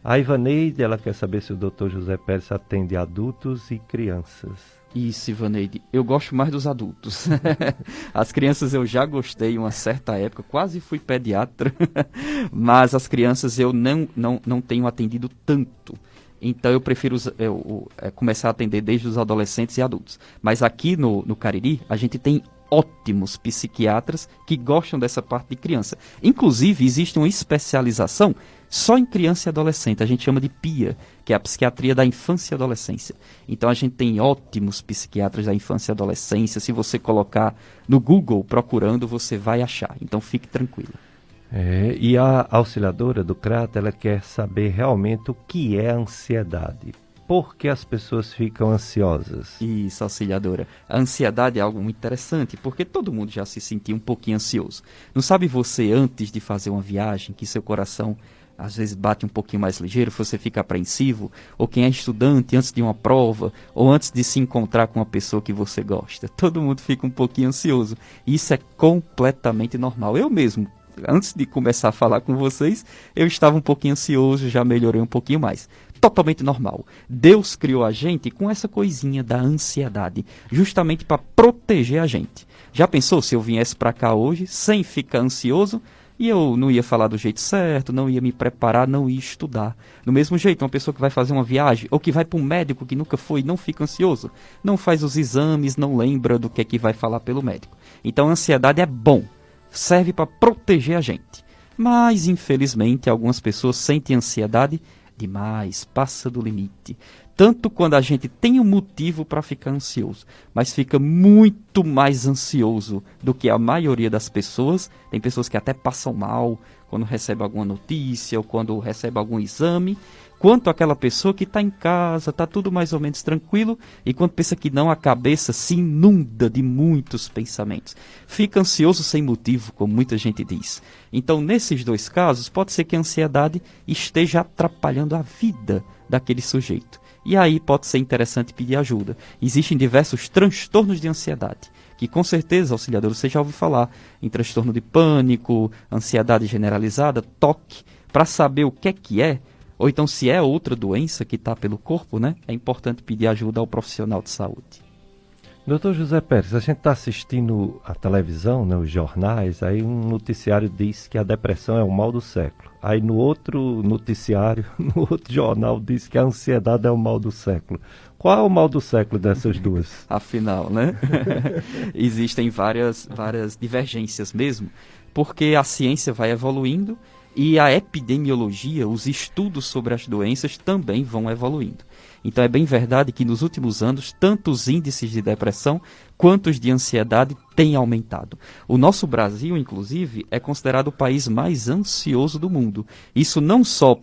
A Ivaneide, ela quer saber se o Dr. José Pérez atende adultos e crianças. Isso, Ivaneide. Eu gosto mais dos adultos. As crianças eu já gostei em uma certa época, quase fui pediatra, mas as crianças eu não tenho atendido tanto. Então eu prefiro começar a atender desde os adolescentes e adultos. Mas aqui no Cariri, a gente tem ótimos psiquiatras que gostam dessa parte de criança. Inclusive, existe uma especialização só em criança e adolescente. A gente chama de PIA, que é a psiquiatria da infância e adolescência. Então a gente tem ótimos psiquiatras da infância e adolescência. Se você colocar no Google procurando, você vai achar. Então fique tranquilo. E a auxiliadora do CRAT, ela quer saber realmente o que é ansiedade. Por que as pessoas ficam ansiosas? Isso, auxiliadora. A ansiedade é algo muito interessante, porque todo mundo já se sentiu um pouquinho ansioso. Não sabe você, antes de fazer uma viagem, que seu coração às vezes bate um pouquinho mais ligeiro, você fica apreensivo? Ou quem é estudante, antes de uma prova, ou antes de se encontrar com uma pessoa que você gosta? Todo mundo fica um pouquinho ansioso. E isso é completamente normal. Eu mesmo, antes de começar a falar com vocês, eu estava um pouquinho ansioso, já melhorei um pouquinho mais. Totalmente normal. Deus criou a gente com essa coisinha da ansiedade, justamente para proteger a gente. Já pensou se eu viesse para cá hoje sem ficar ansioso e eu não ia falar do jeito certo, não ia me preparar, não ia estudar? Do mesmo jeito, uma pessoa que vai fazer uma viagem ou que vai para um médico que nunca foi, não fica ansioso, não faz os exames, não lembra do que é que vai falar pelo médico. Então a ansiedade é bom, serve para proteger a gente. Mas infelizmente algumas pessoas sentem ansiedade demais, passa do limite. Tanto quando a gente tem um motivo para ficar ansioso, mas fica muito mais ansioso do que a maioria das pessoas. Tem pessoas que até passam mal quando recebe alguma notícia ou quando recebe algum exame, quanto aquela pessoa que está em casa, está tudo mais ou menos tranquilo, e quando pensa que não, a cabeça se inunda de muitos pensamentos. Fica ansioso sem motivo, como muita gente diz. Então, nesses dois casos, pode ser que a ansiedade esteja atrapalhando a vida daquele sujeito. E aí pode ser interessante pedir ajuda. Existem diversos transtornos de ansiedade, que com certeza, auxiliador, você já ouviu falar em transtorno de pânico, ansiedade generalizada, TOC. Para saber o que é, ou então se é outra doença que está pelo corpo, né? É importante pedir ajuda ao profissional de saúde. Dr. José Pérez, a gente está assistindo a televisão, né, os jornais, aí um noticiário diz que a depressão é o mal do século. Aí no outro noticiário, no outro jornal, diz que a ansiedade é o mal do século. Qual é o mal do século dessas duas? Afinal, né? Existem várias divergências mesmo, porque a ciência vai evoluindo e a epidemiologia, os estudos sobre as doenças também vão evoluindo. Então é bem verdade que nos últimos anos, tanto os índices de depressão quanto os de ansiedade têm aumentado. O nosso Brasil, inclusive, é considerado o país mais ansioso do mundo. Isso não só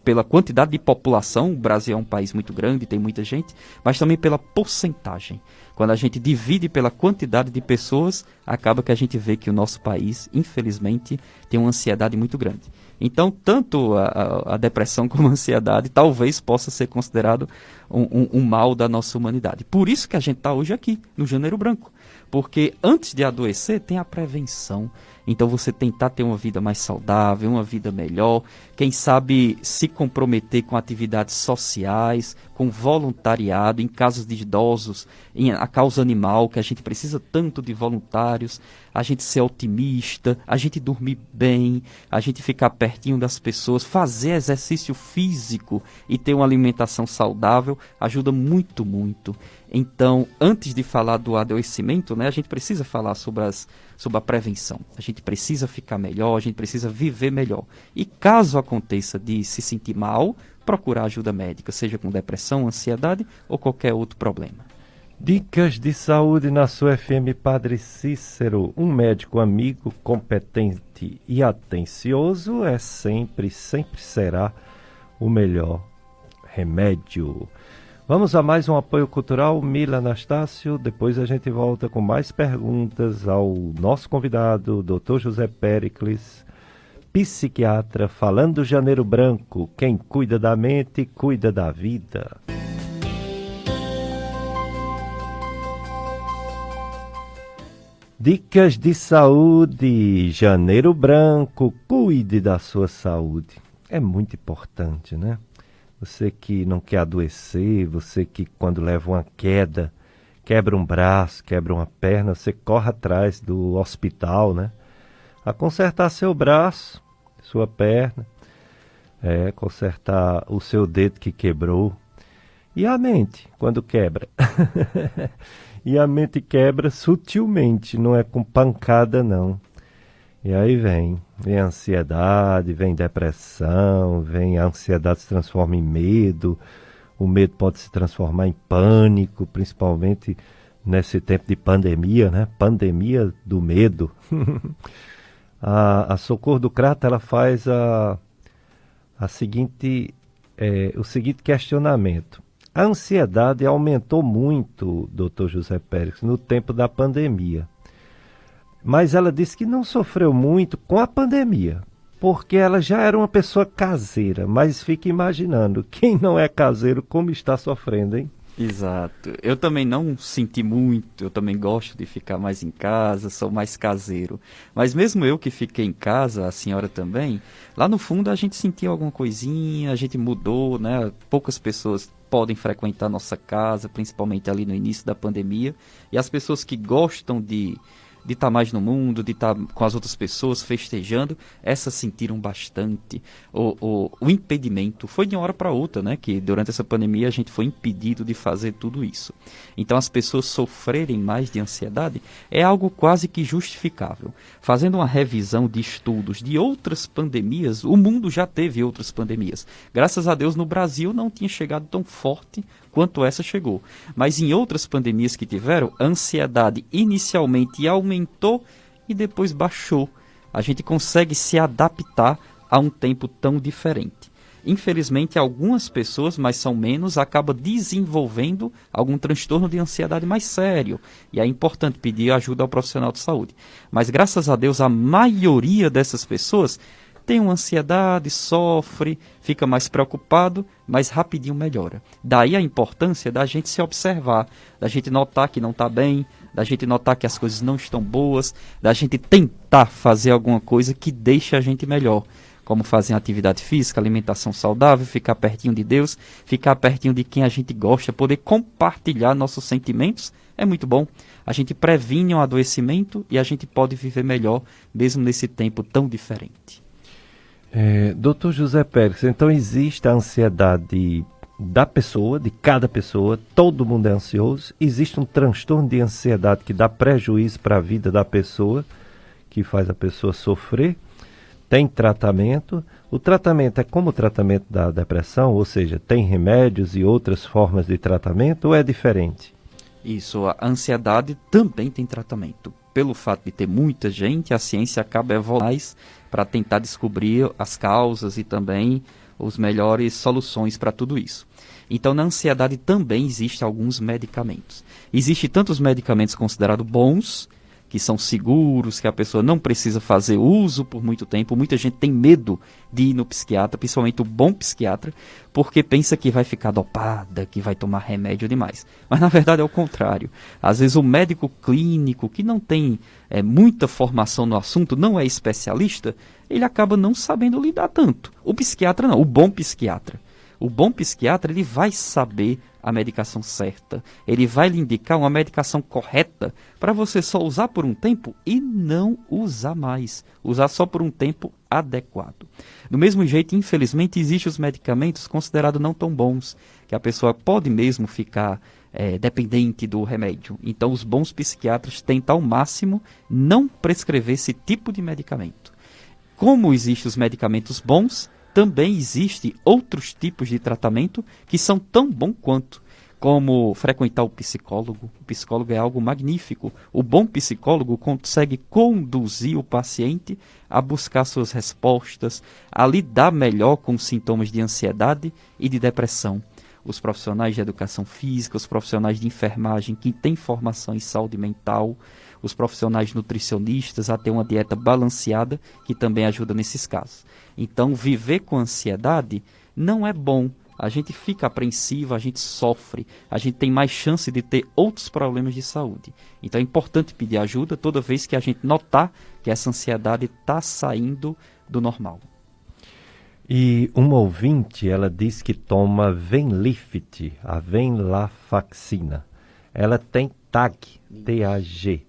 pela quantidade de população, o Brasil é um país muito grande, tem muita gente, mas também pela porcentagem. Quando a gente divide pela quantidade de pessoas, acaba que a gente vê que o nosso país, infelizmente, tem uma ansiedade muito grande. Então, tanto a depressão como a ansiedade talvez possa ser considerado um mal da nossa humanidade. Por isso que a gente está hoje aqui, no Janeiro Branco. Porque antes de adoecer, tem a prevenção. Então, você tentar ter uma vida mais saudável, uma vida melhor. Quem sabe se comprometer com atividades sociais, com voluntariado, em casos de idosos, a causa animal, que a gente precisa tanto de voluntários. A gente ser otimista, a gente dormir bem, a gente ficar pertinho das pessoas, fazer exercício físico e ter uma alimentação saudável ajuda muito, muito. Então, antes de falar do adoecimento, né, a gente precisa falar sobre a prevenção. A gente precisa ficar melhor, a gente precisa viver melhor. E caso aconteça de se sentir mal, procurar ajuda médica, seja com depressão, ansiedade ou qualquer outro problema. Dicas de saúde na sua FM Padre Cícero. Um médico amigo, competente e atencioso é sempre será o melhor remédio. Vamos a mais um apoio cultural, Mila Anastácio. Depois a gente volta com mais perguntas ao nosso convidado, Dr. José Péricles, psiquiatra, falando do Janeiro Branco. Quem cuida da mente, cuida da vida. Dicas de saúde, Janeiro Branco, cuide da sua saúde. É muito importante, né? Você que não quer adoecer, você que quando leva uma queda, quebra um braço, quebra uma perna, você corre atrás do hospital, né? A consertar seu braço, sua perna, consertar o seu dedo que quebrou. E a mente, quando quebra? E a mente quebra sutilmente, não é com pancada não. E aí vem a ansiedade, vem depressão, vem a ansiedade se transforma em medo, o medo pode se transformar em pânico, principalmente nesse tempo de pandemia, né? Pandemia do medo. A Socorro do Crato, ela faz o seguinte questionamento. A ansiedade aumentou muito, Dr. José Pérez, no tempo da pandemia. Mas ela disse que não sofreu muito com a pandemia, porque ela já era uma pessoa caseira. Mas fica imaginando, quem não é caseiro, como está sofrendo, hein? Exato. Eu também não senti muito, eu também gosto de ficar mais em casa, sou mais caseiro. Mas mesmo eu que fiquei em casa, a senhora também, lá no fundo a gente sentiu alguma coisinha, a gente mudou, né? Poucas pessoas podem frequentar nossa casa, principalmente ali no início da pandemia. E as pessoas que gostam de estar mais no mundo, de estar com as outras pessoas festejando, essas sentiram bastante. O impedimento foi de uma hora para outra, né? Que durante essa pandemia a gente foi impedido de fazer tudo isso. Então as pessoas sofrerem mais de ansiedade é algo quase que justificável. Fazendo uma revisão de estudos de outras pandemias, o mundo já teve outras pandemias. Graças a Deus no Brasil não tinha chegado tão forte quanto essa chegou. Mas em outras pandemias que tiveram, a ansiedade inicialmente aumentou e depois baixou. A gente consegue se adaptar a um tempo tão diferente. Infelizmente, algumas pessoas, mas são menos, acabam desenvolvendo algum transtorno de ansiedade mais sério. E é importante pedir ajuda ao profissional de saúde. Mas graças a Deus, a maioria dessas pessoas tem uma ansiedade, sofre, fica mais preocupado, mas rapidinho melhora. Daí a importância da gente se observar, da gente notar que não está bem, da gente notar que as coisas não estão boas, da gente tentar fazer alguma coisa que deixe a gente melhor. Como fazer atividade física, alimentação saudável, ficar pertinho de Deus, ficar pertinho de quem a gente gosta, poder compartilhar nossos sentimentos, é muito bom. A gente previne um adoecimento e a gente pode viver melhor, mesmo nesse tempo tão diferente. Dr. José Pérez, então existe a ansiedade da pessoa, de cada pessoa, todo mundo é ansioso, existe um transtorno de ansiedade que dá prejuízo para a vida da pessoa, que faz a pessoa sofrer, tem tratamento, o tratamento é como o tratamento da depressão, ou seja, tem remédios e outras formas de tratamento, ou é diferente? Isso, a ansiedade também tem tratamento. Pelo fato de ter muita gente, a ciência acaba evoluindo mais para tentar descobrir as causas e também as melhores soluções para tudo isso. Então, na ansiedade também existem alguns medicamentos. Existem tantos medicamentos considerados bons, que são seguros, que a pessoa não precisa fazer uso por muito tempo. Muita gente tem medo de ir no psiquiatra, principalmente o bom psiquiatra, porque pensa que vai ficar dopada, que vai tomar remédio demais. Mas na verdade é o contrário. Às vezes o médico clínico, que não tem muita formação no assunto, não é especialista, ele acaba não sabendo lidar tanto. O psiquiatra não, o bom psiquiatra. O bom psiquiatra, ele vai saber a medicação certa. Ele vai lhe indicar uma medicação correta para você só usar por um tempo e não usar mais. Usar só por um tempo adequado. Do mesmo jeito, infelizmente, existem os medicamentos considerados não tão bons, que a pessoa pode mesmo ficar dependente do remédio. Então, os bons psiquiatras tentam ao máximo não prescrever esse tipo de medicamento. Como existem os medicamentos bons, também existem outros tipos de tratamento que são tão bons quanto, como frequentar o psicólogo. O psicólogo é algo magnífico. O bom psicólogo consegue conduzir o paciente a buscar suas respostas, a lidar melhor com os sintomas de ansiedade e de depressão. Os profissionais de educação física, os profissionais de enfermagem que têm formação em saúde mental, os profissionais nutricionistas a ter uma dieta balanceada, que também ajuda nesses casos. Então, viver com ansiedade não é bom, a gente fica apreensivo, a gente sofre, a gente tem mais chance de ter outros problemas de saúde. Então é importante pedir ajuda toda vez que a gente notar que essa ansiedade está saindo do normal. E uma ouvinte, ela diz que toma Venlift, a venlafaxina. Ela tem TAG, T-A-G.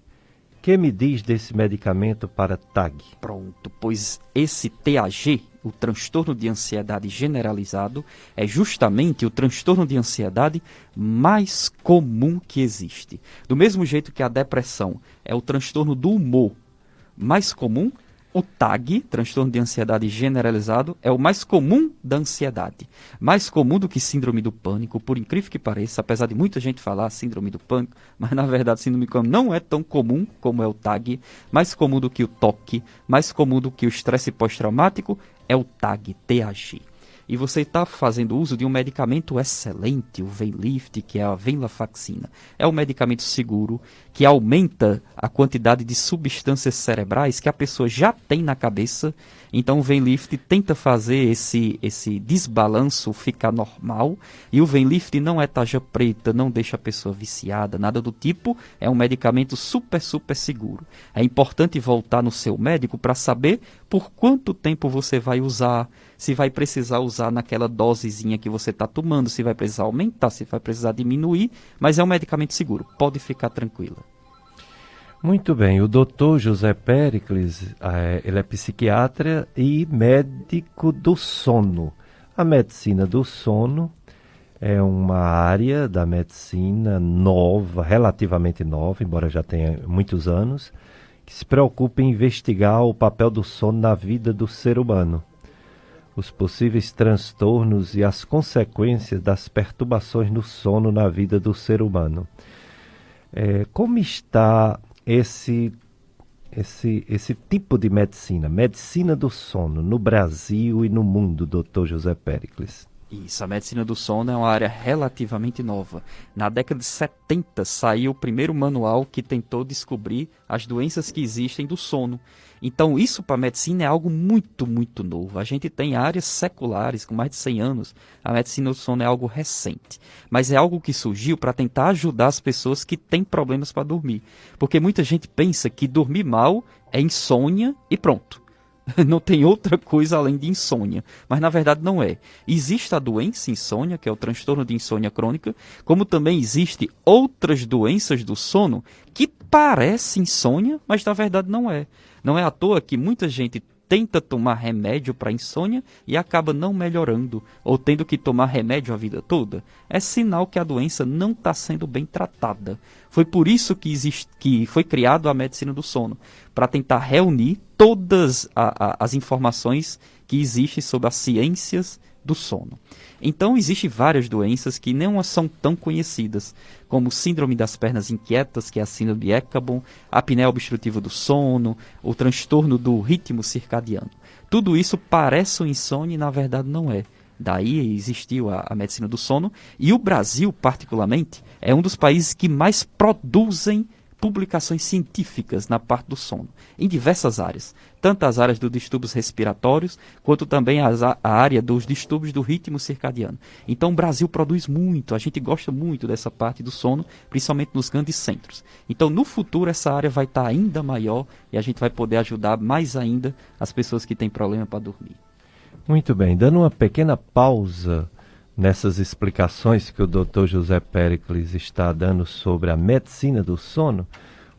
Que me diz desse medicamento para TAG? Pronto, pois esse TAG, o transtorno de ansiedade generalizado, é justamente o transtorno de ansiedade mais comum que existe. Do mesmo jeito que a depressão é o transtorno do humor mais comum, o TAG, transtorno de ansiedade generalizado, é o mais comum da ansiedade. Mais comum do que síndrome do pânico, por incrível que pareça, apesar de muita gente falar síndrome do pânico, mas na verdade síndrome do pânico não é tão comum como é o TAG, mais comum do que o TOC, mais comum do que o estresse pós-traumático, é o TAG, TAG. E você está fazendo uso de um medicamento excelente, o Venlift, que é a venlafaxina. É um medicamento seguro que aumenta a quantidade de substâncias cerebrais que a pessoa já tem na cabeça. Então o Venlift tenta fazer esse desbalanço ficar normal. E o Venlift não é tarja preta, não deixa a pessoa viciada, nada do tipo. É um medicamento super, super seguro. É importante voltar no seu médico para saber por quanto tempo você vai usar, se vai precisar usar naquela dosezinha que você está tomando, se vai precisar aumentar, se vai precisar diminuir, mas é um medicamento seguro, pode ficar tranquila. Muito bem, o doutor José Péricles, ele é psiquiatra e médico do sono. A medicina do sono é uma área da medicina nova, relativamente nova, embora já tenha muitos anos, que se preocupa em investigar o papel do sono na vida do ser humano, os possíveis transtornos e as consequências das perturbações no sono na vida do ser humano. Como está esse tipo de medicina do sono, no Brasil e no mundo, doutor José Péricles? Isso, a medicina do sono é uma área relativamente nova. Na década de 70 saiu o primeiro manual que tentou descobrir as doenças que existem do sono. Então isso para a medicina é algo muito, muito novo. A gente tem áreas seculares com mais de 100 anos. A medicina do sono é algo recente. Mas é algo que surgiu para tentar ajudar as pessoas que têm problemas para dormir. Porque muita gente pensa que dormir mal é insônia e pronto. Não tem outra coisa além de insônia, mas na verdade não é. Existe a doença insônia, que é o transtorno de insônia crônica, como também existe outras doenças do sono que parecem insônia, mas na verdade não é. Não é à toa que muita gente tenta tomar remédio para insônia e acaba não melhorando, ou tendo que tomar remédio a vida toda. É sinal que a doença não está sendo bem tratada. Foi por isso que foi criado a medicina do sono, para tentar reunir todas as informações que existem sobre as ciências do sono. Então, existem várias doenças que não são tão conhecidas, como síndrome das pernas inquietas, que é a síndrome de Echabon, a apneia obstrutiva do sono, o transtorno do ritmo circadiano. Tudo isso parece um insônia e na verdade não é. Daí existiu a medicina do sono, e o Brasil, particularmente, é um dos países que mais produzem publicações científicas na parte do sono, em diversas áreas, tanto as áreas dos distúrbios respiratórios, quanto também a área dos distúrbios do ritmo circadiano. Então o Brasil produz muito, a gente gosta muito dessa parte do sono, principalmente nos grandes centros. Então no futuro essa área vai estar ainda maior e a gente vai poder ajudar mais ainda as pessoas que têm problema para dormir. Muito bem, dando uma pequena pausa nessas explicações que o Dr. José Péricles está dando sobre a medicina do sono,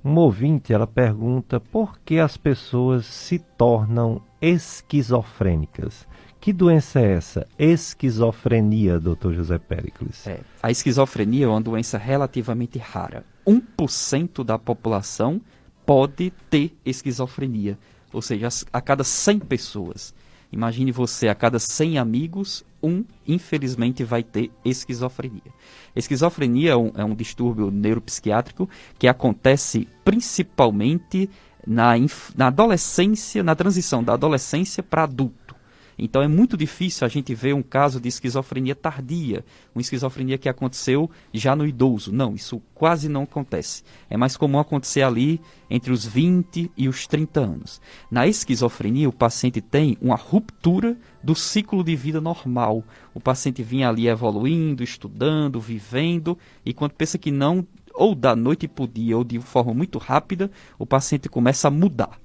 uma ouvinte, ela pergunta por que as pessoas se tornam esquizofrênicas. Que doença é essa? Esquizofrenia, Dr. José Péricles. A esquizofrenia é uma doença relativamente rara. 1% da população pode ter esquizofrenia, ou seja, a cada 100 pessoas. Imagine você, a cada 100 amigos, infelizmente vai ter esquizofrenia. Esquizofrenia é um distúrbio neuropsiquiátrico que acontece principalmente na adolescência, na transição da adolescência para adulto. Então é muito difícil a gente ver um caso de esquizofrenia tardia, uma esquizofrenia que aconteceu já no idoso. Não, isso quase não acontece. É mais comum acontecer ali entre os 20 e os 30 anos. Na esquizofrenia, o paciente tem uma ruptura do ciclo de vida normal. O paciente vinha ali evoluindo, estudando, vivendo, e quando pensa que não, ou da noite para o dia, ou de forma muito rápida, o paciente começa a mudar.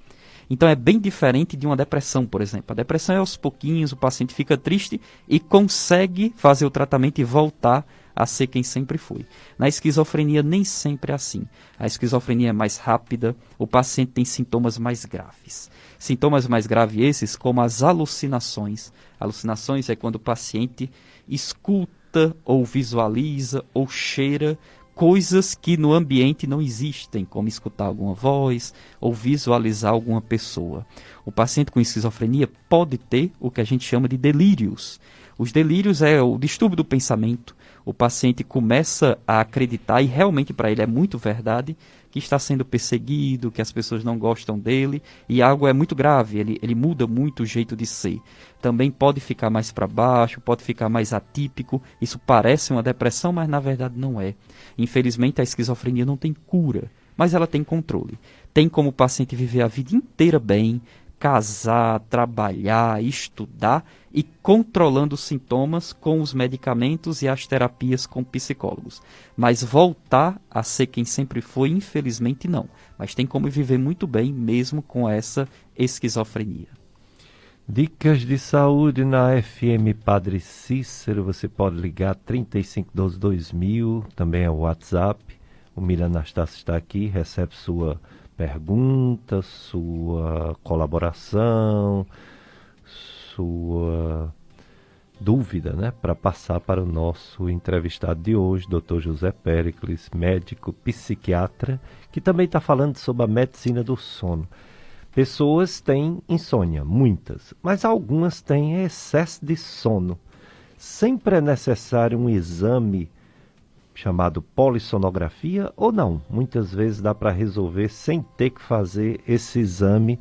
Então é bem diferente de uma depressão, por exemplo. A depressão é aos pouquinhos, o paciente fica triste e consegue fazer o tratamento e voltar a ser quem sempre foi. Na esquizofrenia nem sempre é assim. A esquizofrenia é mais rápida, o paciente tem sintomas mais graves. Sintomas mais graves esses como as alucinações. Alucinações é quando o paciente escuta ou visualiza ou cheira coisas que no ambiente não existem, como escutar alguma voz ou visualizar alguma pessoa. O paciente com esquizofrenia pode ter o que a gente chama de delírios. Os delírios é o distúrbio do pensamento. O paciente começa a acreditar, e realmente para ele é muito verdade, que está sendo perseguido, que as pessoas não gostam dele, e algo é muito grave, ele muda muito o jeito de ser. Também pode ficar mais para baixo, pode ficar mais atípico, isso parece uma depressão, mas na verdade não é. Infelizmente a esquizofrenia não tem cura, mas ela tem controle. Tem como o paciente viver a vida inteira bem, casar, trabalhar, estudar e controlando os sintomas com os medicamentos e as terapias com psicólogos. Mas voltar a ser quem sempre foi, infelizmente não. Mas tem como viver muito bem mesmo com essa esquizofrenia. Dicas de saúde na FM Padre Cícero, você pode ligar 3512-2000, também é o WhatsApp. O Miriam Anastácio está aqui, recebe sua pergunta, sua colaboração, sua dúvida, né, para passar para o nosso entrevistado de hoje, Dr. José Péricles, médico psiquiatra, que também está falando sobre a medicina do sono. Pessoas têm insônia, muitas, mas algumas têm excesso de sono. Sempre é necessário um exame chamado polissonografia ou não? Muitas vezes dá para resolver sem ter que fazer esse exame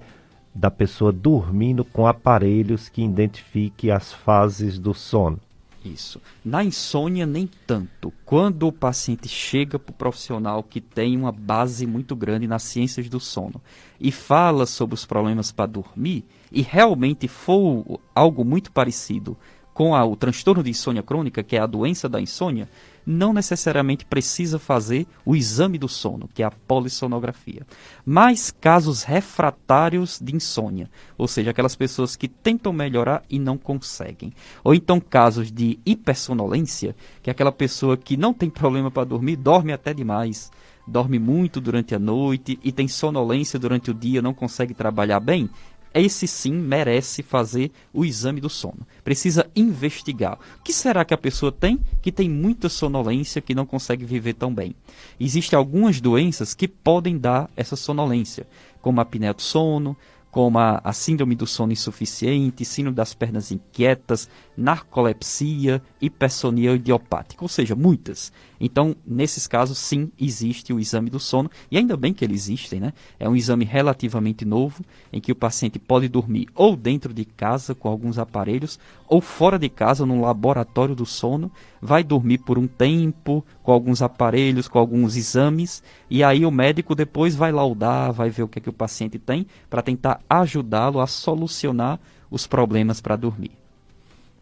da pessoa dormindo com aparelhos que identifiquem as fases do sono. Isso. Na insônia, nem tanto. Quando o paciente chega para o profissional que tem uma base muito grande nas ciências do sono e fala sobre os problemas para dormir, e realmente for algo muito parecido com o transtorno de insônia crônica, que é a doença da insônia, não necessariamente precisa fazer o exame do sono, que é a polissonografia. Mas casos refratários de insônia, ou seja, aquelas pessoas que tentam melhorar e não conseguem. Ou então casos de hipersonolência, que é aquela pessoa que não tem problema para dormir, dorme até demais, dorme muito durante a noite e tem sonolência durante o dia, não consegue trabalhar bem. Esse sim merece fazer o exame do sono. Precisa investigar. O que será que a pessoa tem que tem muita sonolência, que não consegue viver tão bem? Existem algumas doenças que podem dar essa sonolência, como a apneia do sono, como a síndrome do sono insuficiente, síndrome das pernas inquietas, narcolepsia, hipersonia idiopática, ou seja, muitas. Então, nesses casos, sim, existe o exame do sono, e ainda bem que eles existem, né? É um exame relativamente novo, em que o paciente pode dormir ou dentro de casa com alguns aparelhos, ou fora de casa, num laboratório do sono, vai dormir por um tempo, com alguns aparelhos, com alguns exames, e aí o médico depois vai laudar, vai ver o que é que o paciente tem, para tentar ajudá-lo a solucionar os problemas para dormir.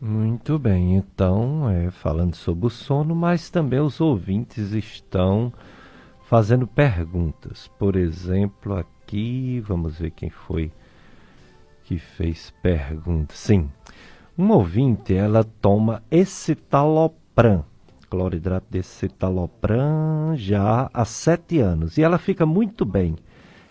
Muito bem, então, falando sobre o sono, mas também os ouvintes estão fazendo perguntas. Por exemplo, aqui, vamos ver quem foi que fez pergunta. Sim, uma ouvinte, ela toma escitalopram, cloridrato de escitalopram, já há 7 anos, e ela fica muito bem.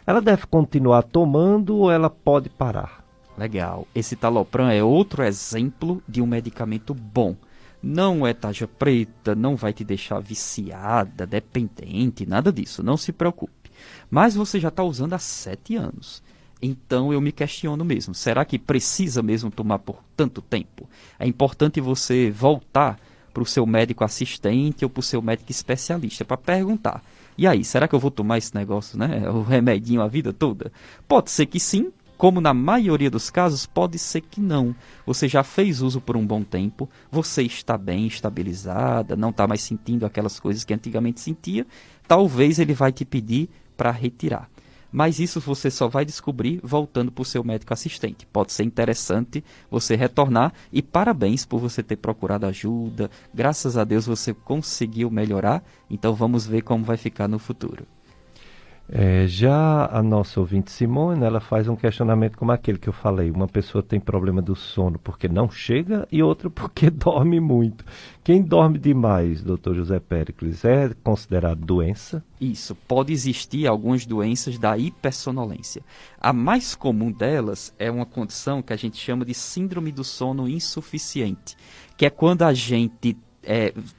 Ela deve continuar tomando ou ela pode parar? Legal. Esse escitalopram é outro exemplo de um medicamento bom. Não é tarja preta, não vai te deixar viciada, dependente, nada disso. Não se preocupe. Mas você já está usando há 7 anos. Então eu me questiono mesmo. Será que precisa mesmo tomar por tanto tempo? É importante você voltar para o seu médico assistente ou para o seu médico especialista para perguntar. E aí, será que eu vou tomar esse negócio, né? O remedinho a vida toda? Pode ser que sim. como na maioria dos casos, pode ser que não. Você já fez uso por um bom tempo, você está bem estabilizada, não está mais sentindo aquelas coisas que antigamente sentia, talvez ele vai te pedir para retirar. Mas isso você só vai descobrir voltando para o seu médico assistente. Pode ser interessante você retornar e parabéns por você ter procurado ajuda. Graças a Deus você conseguiu melhorar, então vamos ver como vai ficar no futuro. Já a nossa ouvinte Simone, ela faz um questionamento como aquele que eu falei. Uma pessoa tem problema do sono porque não chega e outra porque dorme muito. Quem dorme demais, doutor José Péricles, é considerado doença? Isso, pode existir algumas doenças da hipersonolência. A mais comum delas é uma condição que a gente chama de síndrome do sono insuficiente, que é quando a gente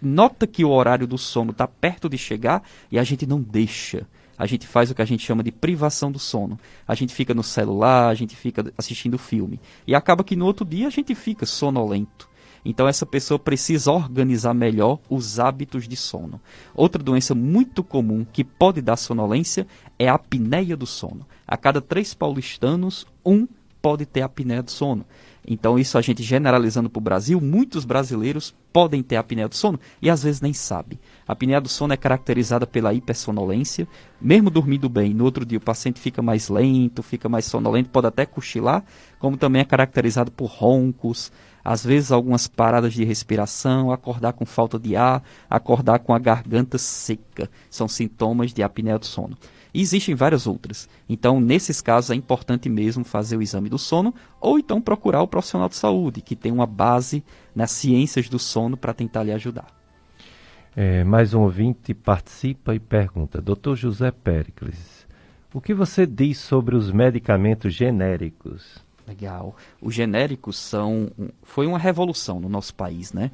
nota que o horário do sono está perto de chegar e a gente não deixa. A gente faz o que a gente chama de privação do sono. A gente fica no celular, a gente fica assistindo filme. E acaba que no outro dia a gente fica sonolento. Então essa pessoa precisa organizar melhor os hábitos de sono. Outra doença muito comum que pode dar sonolência é a apneia do sono. A cada 3 paulistanos, 1 pode ter apneia do sono. Então isso a gente generalizando para o Brasil, muitos brasileiros podem ter apneia do sono e às vezes nem sabem. A apneia do sono é caracterizada pela hipersonolência, mesmo dormindo bem, no outro dia o paciente fica mais lento, fica mais sonolento, pode até cochilar, como também é caracterizado por roncos, às vezes algumas paradas de respiração, acordar com falta de ar, acordar com a garganta seca, são sintomas de apneia do sono. E existem várias outras. Então, nesses casos, é importante mesmo fazer o exame do sono ou então procurar o profissional de saúde, que tem uma base nas ciências do sono para tentar lhe ajudar. Mais um ouvinte participa e pergunta: Dr. José Péricles, o que você diz sobre os medicamentos genéricos? Legal. Os genéricos foi uma revolução no nosso país, né?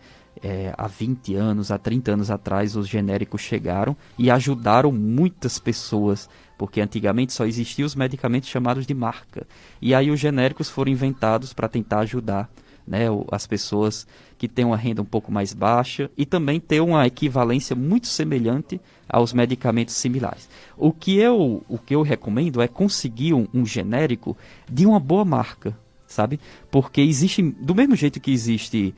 Há 20 anos, há 30 anos atrás, os genéricos chegaram e ajudaram muitas pessoas, porque antigamente só existiam os medicamentos chamados de marca. E aí os genéricos foram inventados para tentar ajudar, né, as pessoas que têm uma renda um pouco mais baixa e também ter uma equivalência muito semelhante aos medicamentos similares. O que eu recomendo é conseguir um genérico de uma boa marca, sabe? Porque existe, do mesmo jeito que existe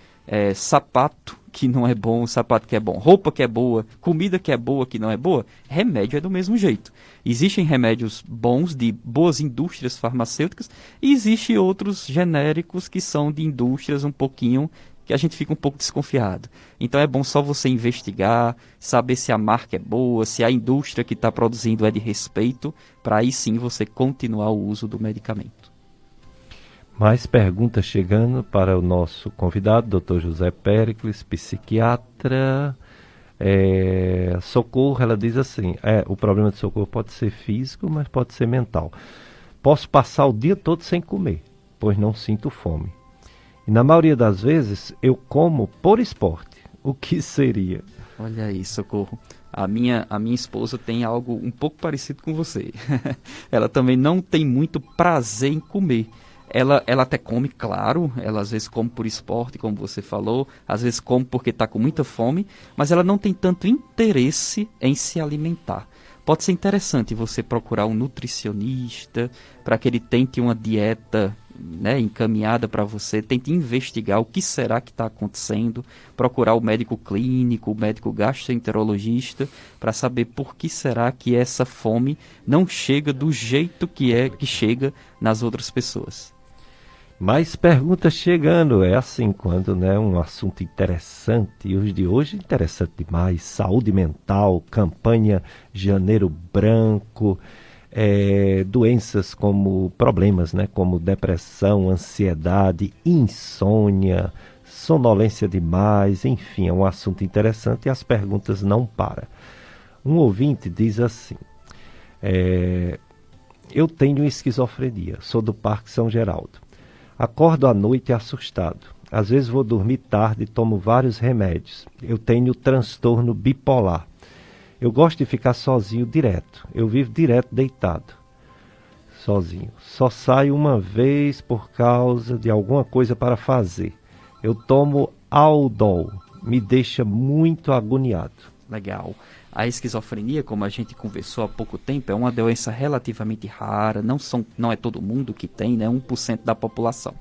sapato que não é bom, sapato que é bom, roupa que é boa, comida que é boa, que não é boa, remédio é do mesmo jeito. Existem remédios bons de boas indústrias farmacêuticas e existem outros genéricos que são de indústrias um pouquinho que a gente fica um pouco desconfiado. Então é bom só você investigar, saber se a marca é boa, se a indústria que está produzindo é de respeito, para aí sim você continuar o uso do medicamento. Mais perguntas chegando para o nosso convidado, Dr. José Péricles, psiquiatra. Socorro, ela diz assim, o problema de Socorro pode ser físico, mas pode ser mental. Posso passar o dia todo sem comer, pois não sinto fome. E na maioria das vezes eu como por esporte. O que seria? Olha aí, Socorro. A minha esposa tem algo um pouco parecido com você. Ela também não tem muito prazer em comer. Ela até come, claro, ela às vezes come por esporte, como você falou, às vezes come porque está com muita fome, mas ela não tem tanto interesse em se alimentar. Pode ser interessante você procurar um nutricionista para que ele tente uma dieta, né, encaminhada para você, tente investigar o que será que está acontecendo, procurar o médico clínico, o médico gastroenterologista, para saber por que será que essa fome não chega do jeito que chega nas outras pessoas. Mais perguntas chegando, assim, quando, né, um assunto interessante, e os de hoje interessante demais, saúde mental, campanha Janeiro Branco, doenças como problemas, né, como depressão, ansiedade, insônia, sonolência demais, enfim, é um assunto interessante e as perguntas não param. Um ouvinte diz assim, eu tenho esquizofrenia, sou do Parque São Geraldo. Acordo à noite assustado. Às vezes vou dormir tarde e tomo vários remédios. Eu tenho transtorno bipolar. Eu gosto de ficar sozinho direto. Eu vivo direto deitado. Sozinho. Só saio uma vez por causa de alguma coisa para fazer. Eu tomo Aldol. Me deixa muito agoniado. Legal. A esquizofrenia, como a gente conversou há pouco tempo, é uma doença relativamente rara, não é todo mundo que tem, né? 1% da população.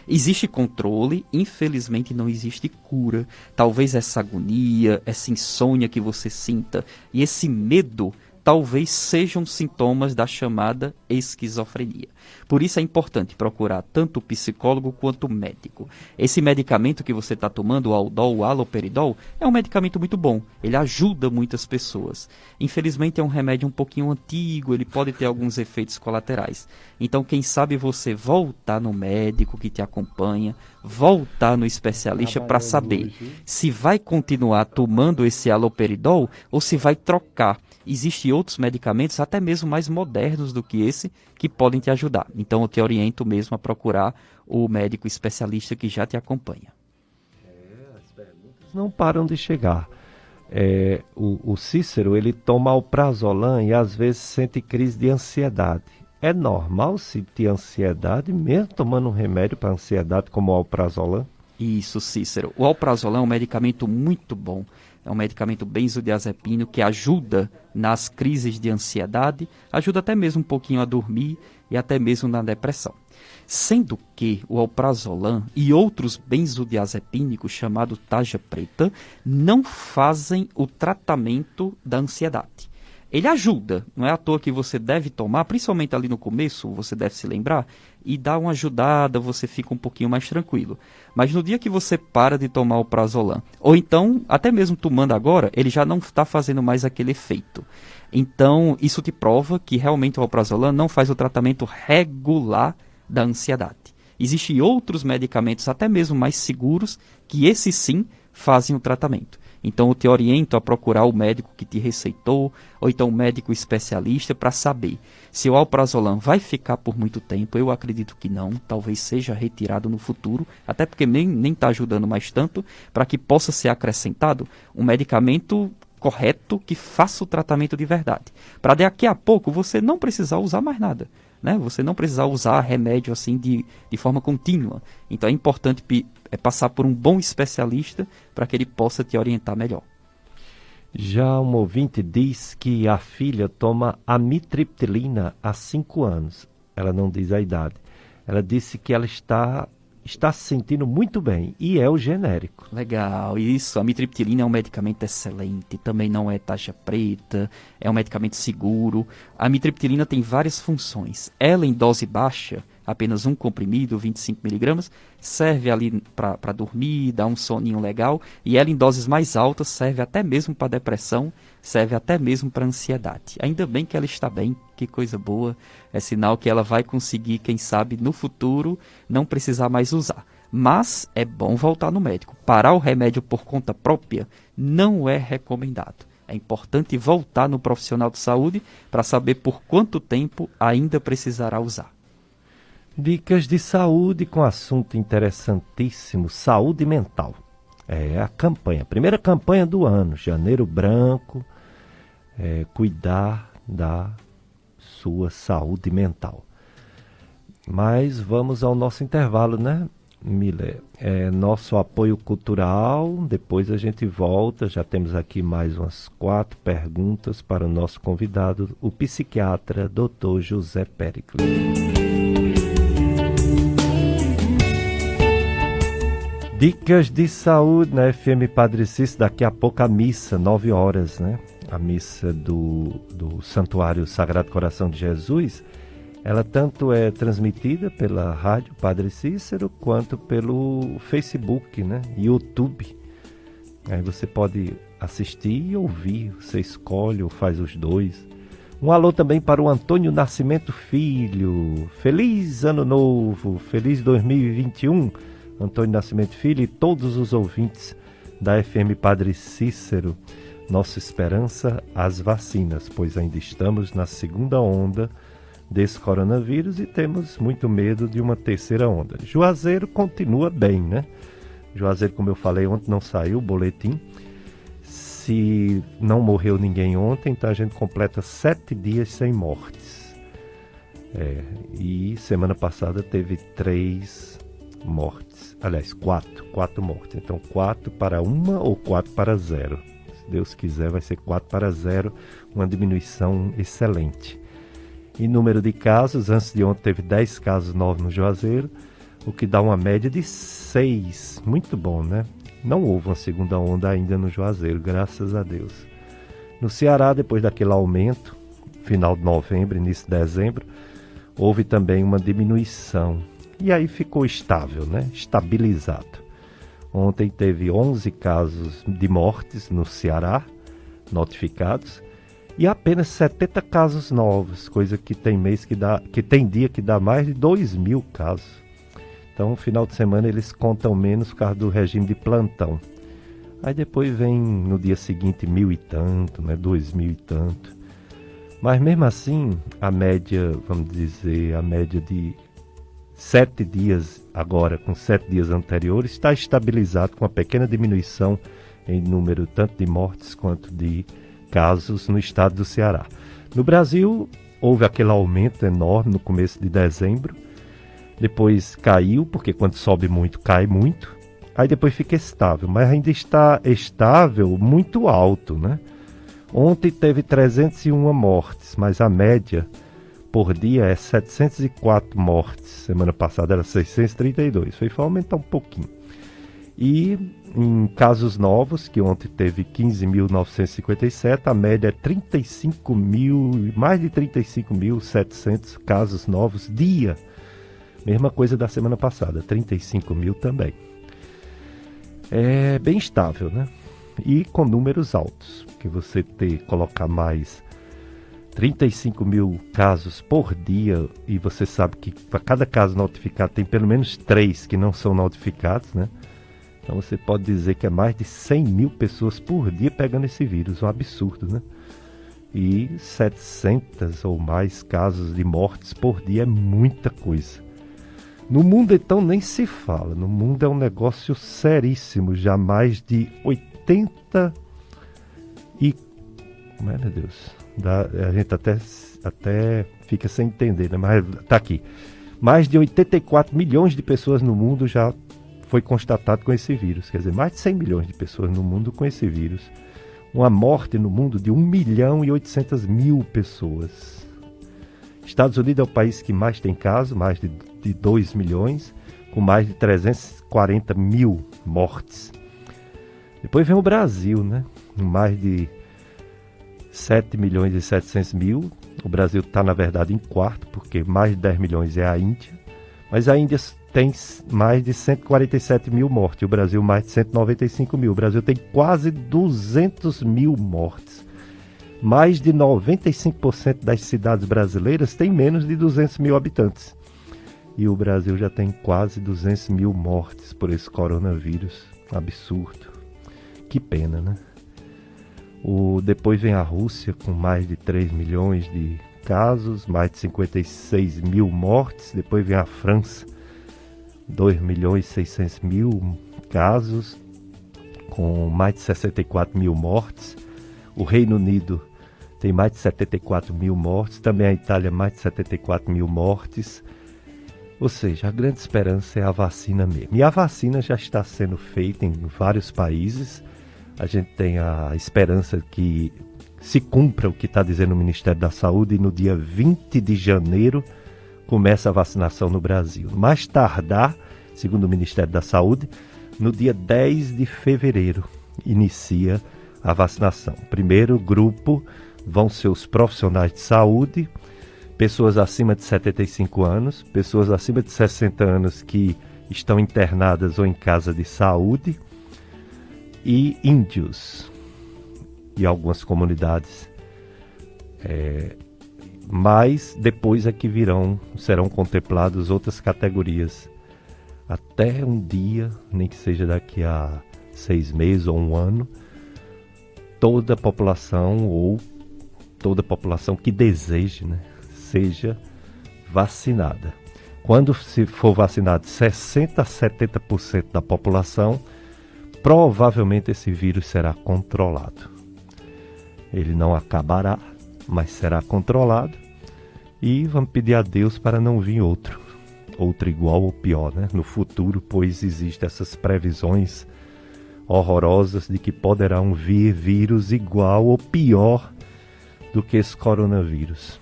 Existe controle, infelizmente não existe cura. Talvez essa agonia, essa insônia que você sinta e esse medo talvez sejam sintomas da chamada esquizofrenia. Por isso é importante procurar tanto o psicólogo quanto o médico. Esse medicamento que você está tomando, o Haldol, o haloperidol, é um medicamento muito bom. Ele ajuda muitas pessoas. Infelizmente é um remédio um pouquinho antigo, ele pode ter alguns efeitos colaterais. Então quem sabe você voltar no médico que te acompanha, voltar no especialista para saber se vai continuar tomando esse haloperidol ou se vai trocar. Existem outros medicamentos, até mesmo mais modernos do que esse, que podem te ajudar. Então eu te oriento mesmo a procurar o médico especialista que já te acompanha. As perguntas não param de chegar. O Cícero, ele toma alprazolam e às vezes sente crise de ansiedade. É normal sentir ansiedade mesmo tomando um remédio para ansiedade como o alprazolam? Isso, Cícero. O alprazolam é um medicamento muito bom. É um medicamento benzodiazepínico que ajuda nas crises de ansiedade, ajuda até mesmo um pouquinho a dormir e até mesmo na depressão. Sendo que o alprazolam e outros benzodiazepínicos chamados tarja preta não fazem o tratamento da ansiedade. Ele ajuda, não é à toa que você deve tomar, principalmente ali no começo, você deve se lembrar, e dá uma ajudada, você fica um pouquinho mais tranquilo. Mas no dia que você para de tomar o prazolam, ou então, até mesmo tomando agora, ele já não está fazendo mais aquele efeito. Então, isso te prova que realmente o alprazolam não faz o tratamento regular da ansiedade. Existem outros medicamentos, até mesmo mais seguros, que esses sim fazem o tratamento. Então eu te oriento a procurar o médico que te receitou, ou então o médico especialista, para saber se o alprazolam vai ficar por muito tempo. Eu acredito que não, talvez seja retirado no futuro, até porque nem está ajudando mais tanto, para que possa ser acrescentado um medicamento correto que faça o tratamento de verdade. Para daqui a pouco você não precisar usar mais nada. Né? Você não precisar usar remédio assim de forma contínua. Então é importante passar por um bom especialista para que ele possa te orientar melhor. Já um ouvinte diz que a filha toma amitriptilina há 5 anos. Ela não diz a idade. Ela disse que ela está se sentindo muito bem e é o genérico. Legal, isso. A amitriptilina é um medicamento excelente, também não é tarja preta, é um medicamento seguro. A amitriptilina tem várias funções. Ela em dose baixa, apenas um comprimido, 25mg, serve ali para dormir, dar um soninho legal, e ela em doses mais altas serve até mesmo para depressão, serve até mesmo para ansiedade. Ainda bem que ela está bem, que coisa boa, é sinal que ela vai conseguir, quem sabe, no futuro, não precisar mais usar. Mas é bom voltar no médico. Parar o remédio por conta própria não é recomendado. É importante voltar no profissional de saúde para saber por quanto tempo ainda precisará usar. Dicas de saúde com assunto interessantíssimo, saúde mental. É a campanha, primeira campanha do ano, Janeiro Branco, cuidar da sua saúde mental. Mas vamos ao nosso intervalo, né, Miller? Nosso apoio cultural, depois a gente volta, já temos aqui mais umas 4 perguntas para o nosso convidado, o psiquiatra Dr. José Péricles. Dicas de saúde na FM Padre Cícero, daqui a pouco a missa, 9 horas, né? A missa do Santuário Sagrado Coração de Jesus, ela tanto é transmitida pela rádio Padre Cícero, quanto pelo Facebook, né? YouTube. Aí você pode assistir e ouvir, você escolhe ou faz os dois. Um alô também para o Antônio Nascimento Filho, feliz ano novo, feliz 2021. Antônio Nascimento Filho e todos os ouvintes da FM Padre Cícero. Nossa esperança, as vacinas, pois ainda estamos na segunda onda desse coronavírus e temos muito medo de uma terceira onda. Juazeiro continua bem, né? Juazeiro, como eu falei ontem, não saiu o boletim. Se não morreu ninguém ontem, então a gente completa 7 dias sem mortes. E semana passada teve 3 mortes. Aliás, 4 mortes. Então 4 para 1 ou 4 para 0. Deus quiser, vai ser 4-0, uma diminuição excelente. Em número de casos, antes de ontem teve 10 casos novos no Juazeiro, o que dá uma média de 6. Muito bom, né? Não houve uma segunda onda ainda no Juazeiro, graças a Deus. No Ceará, depois daquele aumento, final de novembro, início de dezembro, houve também uma diminuição. E aí ficou estável, né? Estabilizado. Ontem teve 11 casos de mortes no Ceará, notificados, e apenas 70 casos novos, coisa que tem mês que tem dia que dá mais de 2.000 casos. Então, no final de semana eles contam menos por causa do regime de plantão. Aí depois vem no dia seguinte 1.000 e tanto, né? 2.000 e tanto. Mas mesmo assim, a média, vamos dizer, a média de 7 dias agora, com 7 dias anteriores, está estabilizado com uma pequena diminuição em número tanto de mortes quanto de casos no estado do Ceará. No Brasil, houve aquele aumento enorme no começo de dezembro, depois caiu, porque quando sobe muito, cai muito, aí depois fica estável, mas ainda está estável muito alto, né? Ontem teve 301 mortes, mas a média por dia é 704 mortes. Semana passada era 632, foi aumentar um pouquinho. E em casos novos, que ontem teve 15.957, a média é 35 mil, mais de 35.700 casos novos dia. Mesma coisa da semana passada, 35 mil também. É bem estável, né? E com números altos, porque você colocar mais 35 mil casos por dia, e você sabe que para cada caso notificado tem pelo menos 3 que não são notificados, né? Então você pode dizer que é mais de 100 mil pessoas por dia pegando esse vírus, um absurdo, né? E 700 ou mais casos de mortes por dia é muita coisa. No mundo então nem se fala, no mundo é um negócio seríssimo, já mais de 80 e... Meu Deus, a gente até fica sem entender, né? Mas tá aqui. Mais de 84 milhões de pessoas no mundo já foi constatado com esse vírus. Quer dizer, mais de 100 milhões de pessoas no mundo com esse vírus. Uma morte no mundo de 1.800.000 pessoas. Estados Unidos é o país que mais tem casos, mais de 2 milhões, com mais de 340 mil mortes. Depois vem o Brasil, né? Mais de 7 milhões e 700 mil. O Brasil está, na verdade, em quarto, porque mais de 10 milhões é a Índia. Mas a Índia tem mais de 147 mil mortes. O Brasil mais de 195 mil. O Brasil tem quase 200 mil mortes. Mais de 95% das cidades brasileiras tem menos de 200 mil habitantes. E o Brasil já tem quase 200 mil mortes por esse coronavírus. Absurdo. Que pena, né? Depois vem a Rússia com mais de 3 milhões de casos, mais de 56 mil mortes. Depois vem a França, 2 milhões e 600 mil casos, com mais de 64 mil mortes. O Reino Unido tem mais de 74 mil mortes. Também a Itália, mais de 74 mil mortes. Ou seja, a grande esperança é a vacina mesmo. E a vacina já está sendo feita em vários países. A gente tem a esperança que se cumpra o que está dizendo o Ministério da Saúde, e no dia 20 de janeiro começa a vacinação no Brasil. Mais tardar, segundo o Ministério da Saúde, no dia 10 de fevereiro inicia a vacinação. O primeiro grupo vão ser os profissionais de saúde, pessoas acima de 75 anos, pessoas acima de 60 anos que estão internadas ou em casa de saúde, e índios e algumas comunidades, mas depois é que serão contempladas outras categorias. Até um dia, nem que seja daqui a 6 meses ou um ano, toda a população ou toda a população que deseje, né, seja vacinada. Quando se for vacinado 60% a 70% da população, provavelmente esse vírus será controlado. Ele não acabará, mas será controlado. E vamos pedir a Deus para não vir outro igual ou pior, né? No futuro, pois existem essas previsões horrorosas de que poderão vir vírus igual ou pior do que esse coronavírus,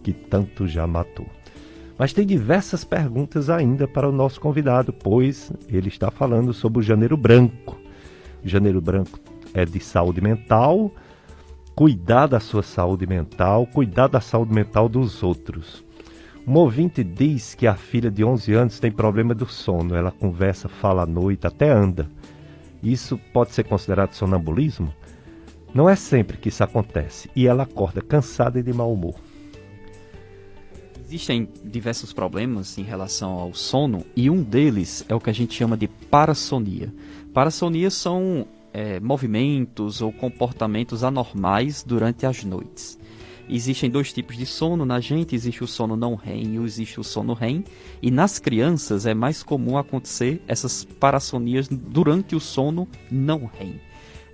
que tanto já matou. Mas tem diversas perguntas ainda para o nosso convidado, pois ele está falando sobre o Janeiro Branco. O Janeiro Branco é de saúde mental, cuidar da sua saúde mental, cuidar da saúde mental dos outros. Um ouvinte diz que a filha de 11 anos tem problema do sono. Ela conversa, fala à noite, até anda. Isso pode ser considerado sonambulismo? Não é sempre que isso acontece. E ela acorda cansada e de mau humor. Existem diversos problemas em relação ao sono e um deles é o que a gente chama de parassonia. Parassonia são movimentos ou comportamentos anormais durante as noites. Existem dois tipos de sono na gente, existe o sono não REM e existe o sono REM, e nas crianças é mais comum acontecer essas parassonias durante o sono não REM.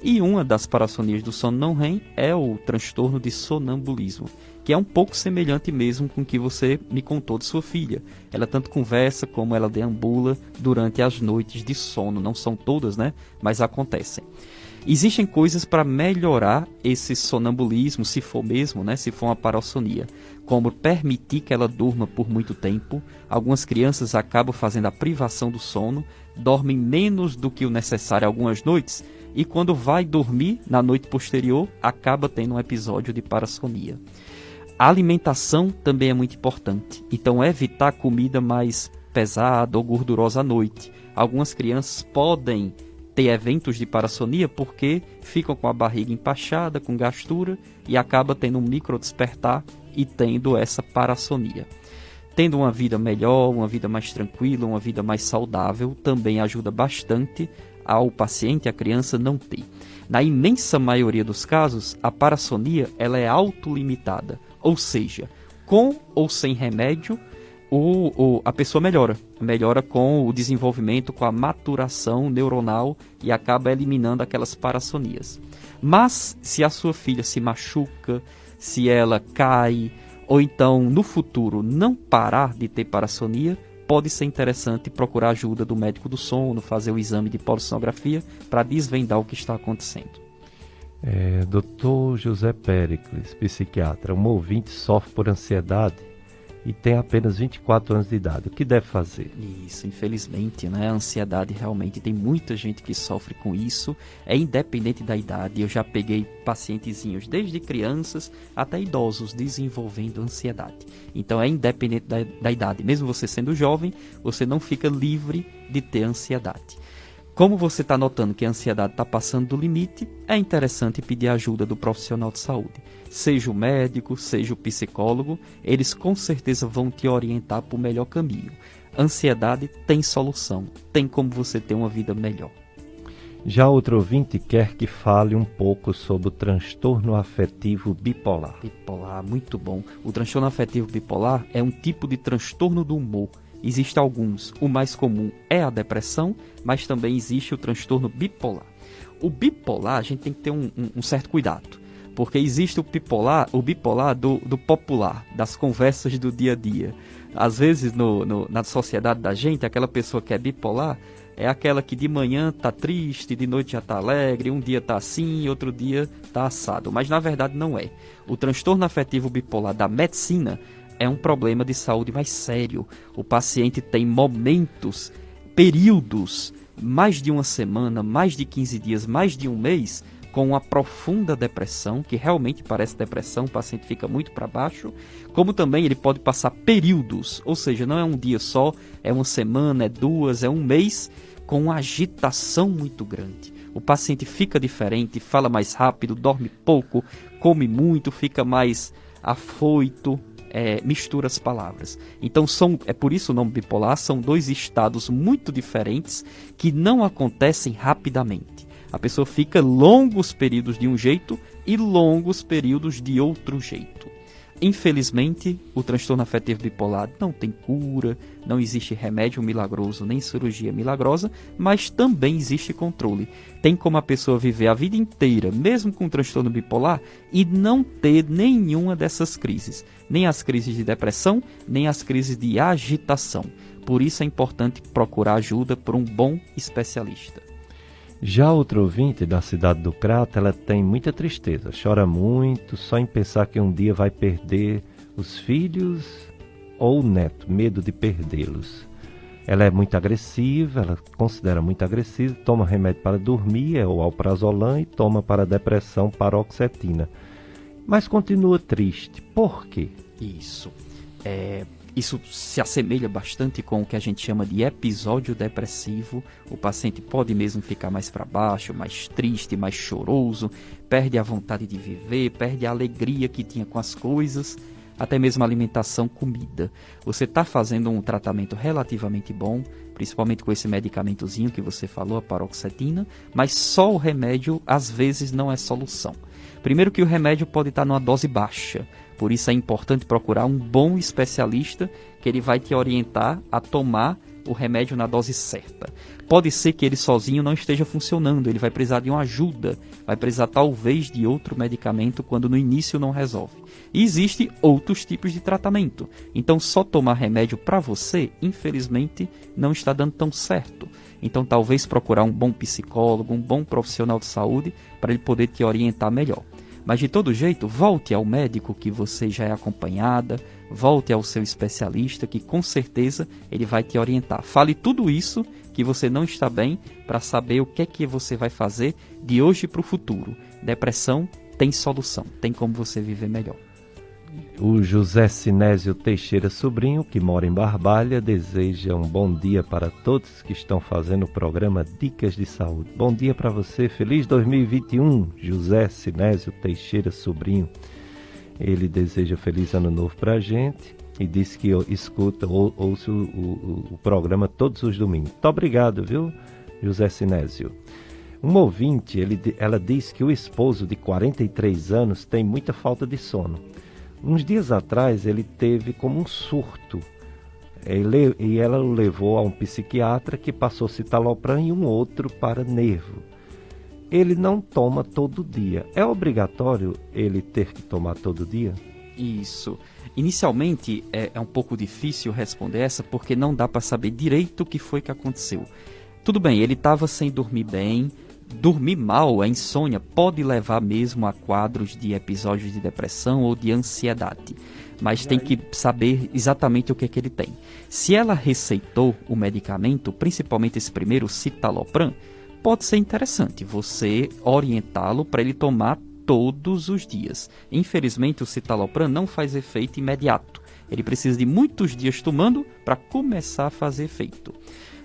E uma das parassonias do sono não REM é o transtorno de sonambulismo, que é um pouco semelhante mesmo com o que você me contou de sua filha. Ela tanto conversa como ela deambula durante as noites de sono, não são todas, né? Mas acontecem. Existem coisas para melhorar esse sonambulismo, se for mesmo, né? Se for uma parassonia, como permitir que ela durma por muito tempo. Algumas crianças acabam fazendo a privação do sono, dormem menos do que o necessário algumas noites, e quando vai dormir na noite posterior, acaba tendo um episódio de parassonia. A alimentação também é muito importante, então evitar comida mais pesada ou gordurosa à noite. Algumas crianças podem ter eventos de parassonia porque ficam com a barriga empachada, com gastura, e acaba tendo um micro despertar e tendo essa parassonia. Tendo uma vida melhor, uma vida mais tranquila, uma vida mais saudável, também ajuda bastante ao paciente, a criança, não ter. Na imensa maioria dos casos, a parassonia ela é autolimitada, ou seja, com ou sem remédio, a pessoa melhora com o desenvolvimento, com a maturação neuronal e acaba eliminando aquelas parassonias. Mas se a sua filha se machuca, se ela cai, ou então no futuro não parar de ter parassonia, pode ser interessante procurar ajuda do médico do sono, fazer o exame de polissonografia para desvendar o que está acontecendo. Dr. José Péricles, psiquiatra, um ouvinte sofre por ansiedade e tem apenas 24 anos de idade. O que deve fazer? Isso, infelizmente, né? A ansiedade realmente tem muita gente que sofre com isso. É independente da idade. Eu já peguei pacientezinhos desde crianças até idosos desenvolvendo ansiedade. Então é independente da idade. Mesmo você sendo jovem, você não fica livre de ter ansiedade. Como você está notando que a ansiedade está passando do limite, é interessante pedir ajuda do profissional de saúde. Seja o médico, seja o psicólogo, eles com certeza vão te orientar para o melhor caminho. Ansiedade tem solução, tem como você ter uma vida melhor. Já outro ouvinte quer que fale um pouco sobre o transtorno afetivo bipolar. Bipolar, muito bom. O transtorno afetivo bipolar é um tipo de transtorno do humor. Existem alguns. O mais comum é a depressão, mas também existe o transtorno bipolar. O bipolar, a gente tem que ter um certo cuidado, porque existe o bipolar do popular, das conversas do dia a dia. Às vezes, na sociedade da gente, aquela pessoa que é bipolar é aquela que de manhã está triste, de noite já está alegre, um dia está assim, outro dia está assado. Mas, na verdade, não é. O transtorno afetivo bipolar da medicina é um problema de saúde mais sério. O paciente tem momentos, períodos, mais de uma semana, mais de 15 dias, mais de um mês, com uma profunda depressão, que realmente parece depressão, o paciente fica muito para baixo, como também ele pode passar períodos, ou seja, não é um dia só, é uma semana, é duas, é um mês, com uma agitação muito grande. O paciente fica diferente, fala mais rápido, dorme pouco, come muito, fica mais afoito, mistura as palavras. Então é por isso o nome bipolar, são dois estados muito diferentes que não acontecem rapidamente. A pessoa fica longos períodos de um jeito e longos períodos de outro jeito. Infelizmente, o transtorno afetivo bipolar não tem cura, não existe remédio milagroso nem cirurgia milagrosa, mas também existe controle. Tem como a pessoa viver a vida inteira, mesmo com transtorno bipolar, e não ter nenhuma dessas crises. Nem as crises de depressão, nem as crises de agitação. Por isso é importante procurar ajuda por um bom especialista. Já outro ouvinte da cidade do Crato, ela tem muita tristeza, chora muito, só em pensar que um dia vai perder os filhos ou o neto, medo de perdê-los. Ela é muito agressiva, ela considera muito agressiva, toma remédio para dormir, é o alprazolam, e toma para depressão paroxetina. Mas continua triste. Por quê? Isso se assemelha bastante com o que a gente chama de episódio depressivo. O paciente pode mesmo ficar mais para baixo, mais triste, mais choroso, perde a vontade de viver, perde a alegria que tinha com as coisas, até mesmo alimentação, comida. Você está fazendo um tratamento relativamente bom, principalmente com esse medicamentozinho que você falou, a paroxetina, mas só o remédio às vezes não é solução. Primeiro que o remédio pode estar numa dose baixa, por isso é importante procurar um bom especialista que ele vai te orientar a tomar o remédio na dose certa. Pode ser que ele sozinho não esteja funcionando, ele vai precisar de uma ajuda, vai precisar talvez de outro medicamento quando no início não resolve. E existem outros tipos de tratamento, então só tomar remédio para você, infelizmente, não está dando tão certo. Então talvez procurar um bom psicólogo, um bom profissional de saúde, para ele poder te orientar melhor. Mas de todo jeito, volte ao médico que você já é acompanhada, volte ao seu especialista que com certeza ele vai te orientar. Fale tudo isso que você não está bem para saber o que é que você vai fazer de hoje para o futuro. Depressão tem solução, tem como você viver melhor. O José Sinésio Teixeira Sobrinho, que mora em Barbalha, deseja um bom dia para todos que estão fazendo o programa Dicas de Saúde. Bom dia para você, feliz 2021, José Sinésio Teixeira Sobrinho. Ele deseja feliz ano novo para a gente e disse que ouça o programa todos os domingos. Muito obrigado, viu, José Sinésio. Um ouvinte, ela diz que o esposo de 43 anos tem muita falta de sono. Uns dias atrás ele teve como um surto e ela o levou a um psiquiatra que passou citalopram e um outro para nervo. Ele não toma todo dia. É obrigatório ele ter que tomar todo dia? Isso. Inicialmente é um pouco difícil responder essa porque não dá para saber direito o que foi que aconteceu. Tudo bem, ele estava sem dormir bem. Dormir mal, a insônia, pode levar mesmo a quadros de episódios de depressão ou de ansiedade. Mas tem que saber exatamente o que é que ele tem. Se ela receitou o medicamento, principalmente esse primeiro, citalopram, pode ser interessante você orientá-lo para ele tomar todos os dias. Infelizmente, o citalopram não faz efeito imediato. Ele precisa de muitos dias tomando para começar a fazer efeito.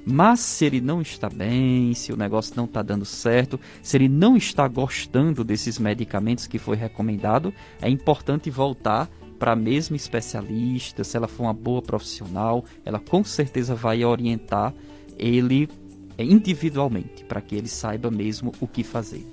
Mas se ele não está bem, se o negócio não está dando certo, se ele não está gostando desses medicamentos que foi recomendado, é importante voltar para a mesma especialista. Se ela for uma boa profissional, ela com certeza vai orientar ele individualmente, para que ele saiba mesmo o que fazer.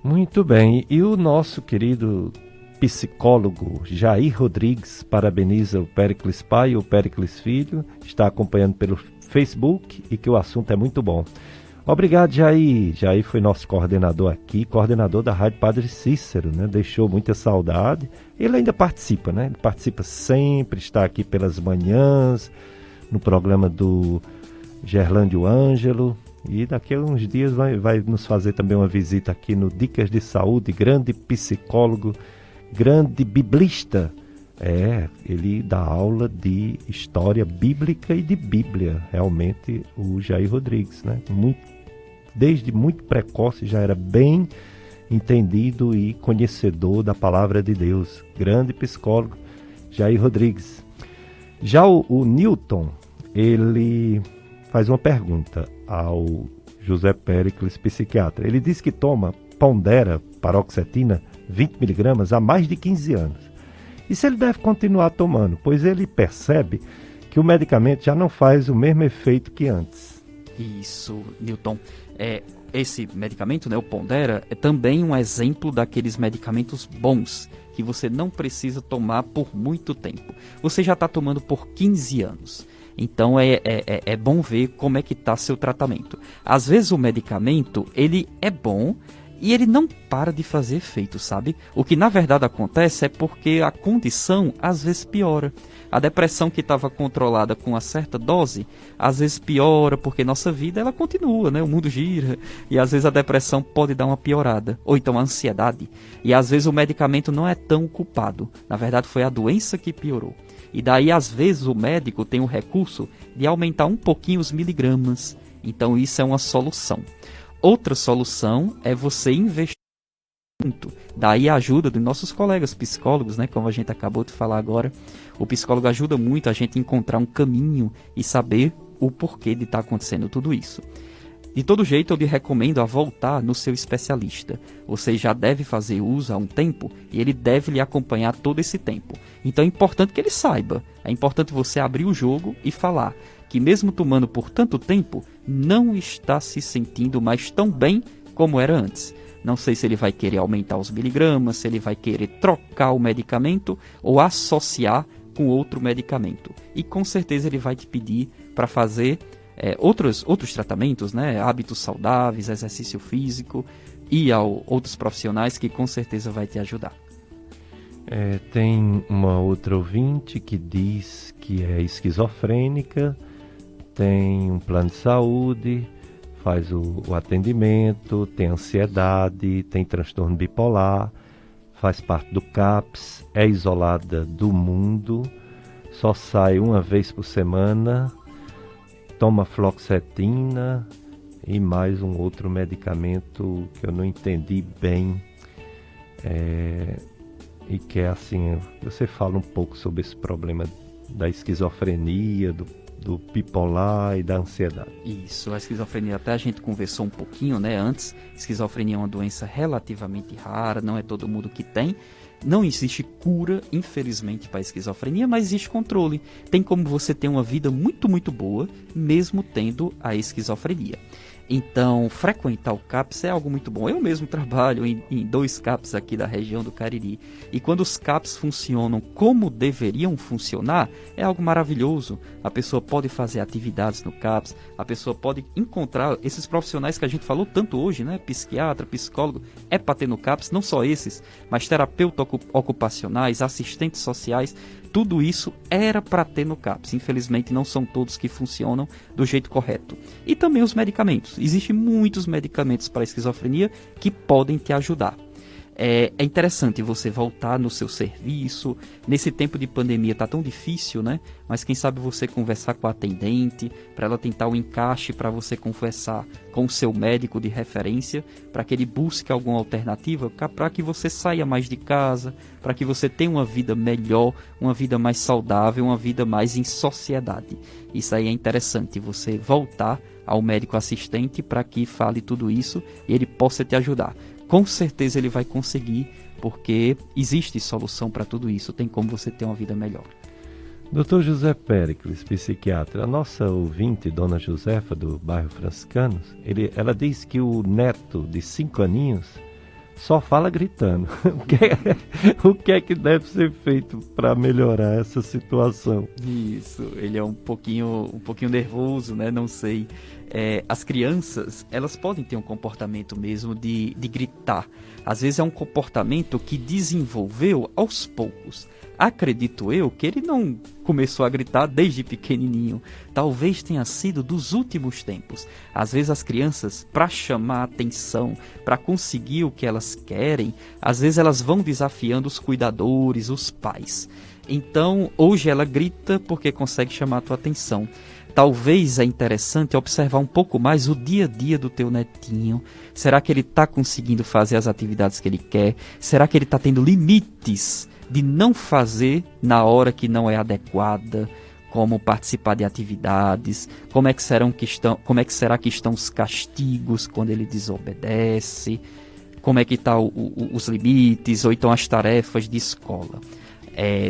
Muito bem, e o nosso querido psicólogo Jair Rodrigues parabeniza o Péricles Pai e o Péricles Filho, está acompanhando pelo Facebook e que o assunto é muito bom. Obrigado, Jair. Jair foi nosso coordenador aqui, coordenador da Rádio Padre Cícero, né? Deixou muita saudade. Ele ainda participa, né? Ele participa sempre, está aqui pelas manhãs, no programa do Gerlândio Ângelo. E daqui a uns dias vai nos fazer também uma visita aqui no Dicas de Saúde, grande psicólogo, grande biblista. Ele dá aula de história bíblica e de Bíblia, realmente, o Jair Rodrigues, né? Desde muito precoce já era bem entendido e conhecedor da palavra de Deus. Grande psicólogo, Jair Rodrigues. Já o Newton, ele faz uma pergunta ao José Péricles, psiquiatra. Ele diz que toma Pondera, paroxetina, 20 mg há mais de 15 anos. E se ele deve continuar tomando, pois ele percebe que o medicamento já não faz o mesmo efeito que antes. Isso, Newton. Esse medicamento, né, o Pondera, é também um exemplo daqueles medicamentos bons, que você não precisa tomar por muito tempo. Você já está tomando por 15 anos. Então é bom ver como é que está seu tratamento. Às vezes o medicamento ele é bom e ele não para de fazer efeito, sabe? O que na verdade acontece é porque a condição às vezes piora. A depressão que estava controlada com uma certa dose, às vezes piora, porque nossa vida ela continua, né? O mundo gira, e às vezes a depressão pode dar uma piorada, ou então a ansiedade, e às vezes o medicamento não é tão culpado, na verdade foi a doença que piorou. E daí às vezes o médico tem o recurso de aumentar um pouquinho os miligramas, então isso é uma solução. Outra solução é você investir muito. Daí a ajuda dos nossos colegas psicólogos, né? Como a gente acabou de falar agora. O psicólogo ajuda muito a gente a encontrar um caminho e saber o porquê de estar acontecendo tudo isso. De todo jeito, eu lhe recomendo a voltar no seu especialista. Você já deve fazer uso há um tempo e ele deve lhe acompanhar todo esse tempo. Então é importante que ele saiba. É importante você abrir o jogo e falar que mesmo tomando por tanto tempo, não está se sentindo mais tão bem como era antes. Não sei se ele vai querer aumentar os miligramas, se ele vai querer trocar o medicamento ou associar com outro medicamento. E com certeza ele vai te pedir para fazer outros tratamentos, né? Hábitos saudáveis, exercício físico e a outros profissionais que com certeza vai te ajudar. Tem uma outra ouvinte que diz que é esquizofrênica, tem um plano de saúde, faz o atendimento, tem ansiedade, tem transtorno bipolar, faz parte do CAPS, é isolada do mundo, só sai uma vez por semana, toma fluoxetina e mais um outro medicamento que eu não entendi bem. E que é assim, você fala um pouco sobre esse problema da esquizofrenia, do bipolar e da ansiedade. Isso, a esquizofrenia, até a gente conversou um pouquinho, né, antes. Esquizofrenia é uma doença relativamente rara, não é todo mundo que tem. Não existe cura, infelizmente, para a esquizofrenia, mas existe controle. Tem como você ter uma vida muito, muito boa, mesmo tendo a esquizofrenia. Então, frequentar o CAPS é algo muito bom. Eu mesmo trabalho em 2 CAPS aqui da região do Cariri. E quando os CAPS funcionam como deveriam funcionar, é algo maravilhoso. A pessoa pode fazer atividades no CAPS, a pessoa pode encontrar esses profissionais que a gente falou tanto hoje, né? Psiquiatra, psicólogo, é para ter no CAPS, não só esses, mas terapeutas ocupacionais, assistentes sociais. Tudo isso era para ter no CAPS. Infelizmente, não são todos que funcionam do jeito correto. E também os medicamentos. Existem muitos medicamentos para a esquizofrenia que podem te ajudar. É interessante você voltar no seu serviço. Nesse tempo de pandemia está tão difícil, né? Mas quem sabe você conversar com a atendente, para ela tentar um encaixe para você conversar com o seu médico de referência, para que ele busque alguma alternativa, para que você saia mais de casa, para que você tenha uma vida melhor, uma vida mais saudável, uma vida mais em sociedade. Isso aí é interessante, você voltar ao médico assistente para que fale tudo isso e ele possa te ajudar. Com certeza ele vai conseguir, porque existe solução para tudo isso, tem como você ter uma vida melhor. Dr. José Péricles, psiquiatra, a nossa ouvinte, Dona Josefa, do bairro Franciscanos, ela diz que o neto de 5 aninhos só fala gritando. O que é que deve ser feito para melhorar essa situação? Isso, ele é um pouquinho nervoso, né? Não sei. As crianças, elas podem ter um comportamento mesmo de gritar. Às vezes é um comportamento que desenvolveu aos poucos. Acredito eu que ele não começou a gritar desde pequenininho. Talvez tenha sido dos últimos tempos. Às vezes as crianças, para chamar a atenção, para conseguir o que elas querem, às vezes elas vão desafiando os cuidadores, os pais. Então, hoje ela grita porque consegue chamar a tua atenção. Talvez é interessante observar um pouco mais o dia a dia do teu netinho. Será que ele está conseguindo fazer as atividades que ele quer? Será que ele está tendo limites de não fazer na hora que não é adequada? Como participar de atividades? Como é que será que estão os castigos quando ele desobedece? Como é que estão os limites ou então as tarefas de escola?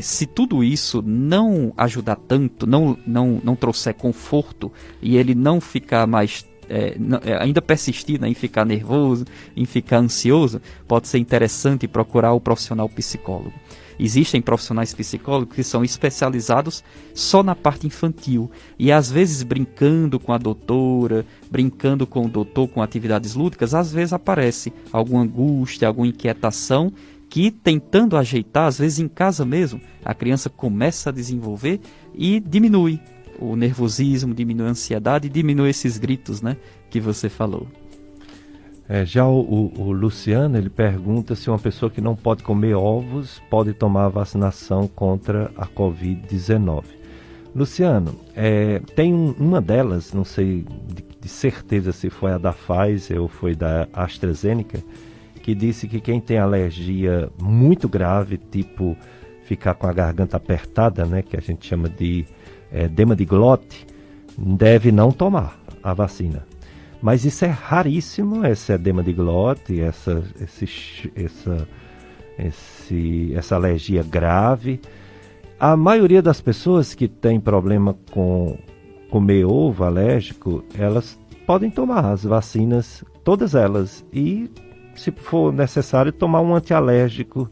Se tudo isso não ajudar tanto, não trouxer conforto e ele não ficar mais, ainda persistir, né, em ficar nervoso, em ficar ansioso, pode ser interessante procurar o profissional psicólogo. Existem profissionais psicólogos que são especializados só na parte infantil. E às vezes brincando com a doutora, brincando com o doutor, com atividades lúdicas, às vezes aparece alguma angústia, alguma inquietação que, tentando ajeitar, às vezes em casa mesmo, a criança começa a desenvolver e diminui o nervosismo, diminui a ansiedade e diminui esses gritos, né, que você falou. Já o Luciano, ele pergunta se uma pessoa que não pode comer ovos pode tomar a vacinação contra a Covid-19. Luciano, tem uma delas, não sei de certeza se foi a da Pfizer ou foi da AstraZeneca, que disse que quem tem alergia muito grave, tipo ficar com a garganta apertada, né, que a gente chama de edema de glote, deve não tomar a vacina. Mas isso é raríssimo, esse edema de glote, essa alergia grave. A maioria das pessoas que tem problema com comer ovo alérgico, elas podem tomar as vacinas, todas elas, e se for necessário tomar um antialérgico,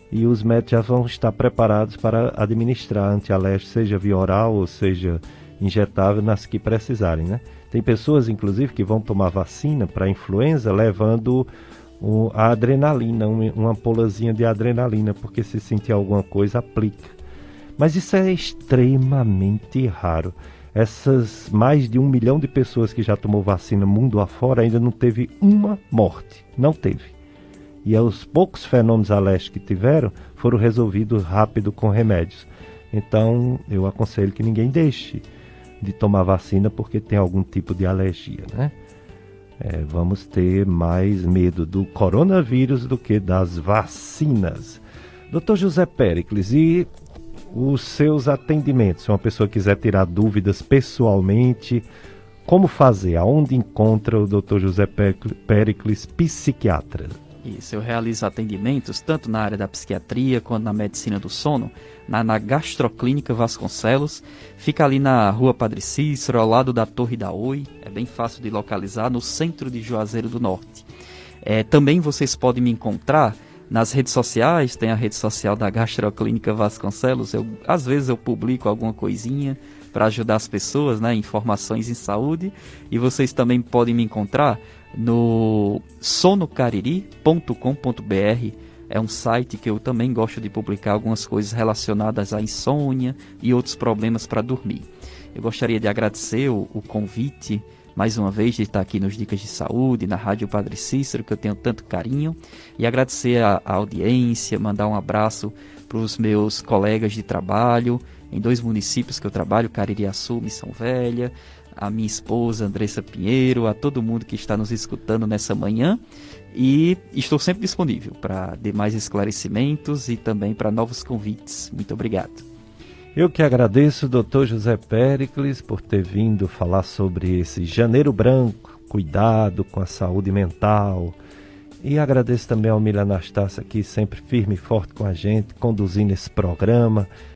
e os médicos já vão estar preparados para administrar antialérgico, seja via oral ou seja injetável, nas que precisarem, né? Tem pessoas, inclusive, que vão tomar vacina para influenza levando a adrenalina, uma ampulazinha de adrenalina, porque se sentir alguma coisa, aplica. Mas isso é extremamente raro. Essas mais de 1 milhão de pessoas que já tomou vacina mundo afora ainda não teve uma morte. Não teve. E os poucos fenômenos alérgicos que tiveram foram resolvidos rápido com remédios. Então, eu aconselho que ninguém deixe de tomar vacina porque tem algum tipo de alergia, né? Vamos ter mais medo do coronavírus do que das vacinas. Dr. José Péricles, e os seus atendimentos? Se uma pessoa quiser tirar dúvidas pessoalmente, como fazer? Aonde encontra o Dr. José Péricles, psiquiatra? Isso, eu realizo atendimentos tanto na área da psiquiatria quanto na medicina do sono, na Gastroclínica Vasconcelos. Fica ali na Rua Padre Cícero, ao lado da Torre da Oi. É bem fácil de localizar, no centro de Juazeiro do Norte. Também vocês podem me encontrar nas redes sociais. Tem a rede social da Gastroclínica Vasconcelos. Às vezes eu publico alguma coisinha para ajudar as pessoas, né, informações em saúde. E vocês também podem me encontrar no sonocariri.com.br. É um site que eu também gosto de publicar algumas coisas relacionadas à insônia e outros problemas para dormir. Eu gostaria de agradecer o convite, mais uma vez, de estar aqui nos Dicas de Saúde, na Rádio Padre Cícero, que eu tenho tanto carinho, e agradecer a audiência, mandar um abraço para os meus colegas de trabalho, em 2 municípios que eu trabalho, Caririaçu, Missão Velha, a minha esposa Andressa Pinheiro, a todo mundo que está nos escutando nessa manhã, e estou sempre disponível para demais esclarecimentos e também para novos convites. Muito obrigado. Eu que agradeço, Dr. José Péricles, por ter vindo falar sobre esse Janeiro Branco, cuidado com a saúde mental. E agradeço também ao Milha Anastácia, aqui sempre firme e forte com a gente, conduzindo esse programa.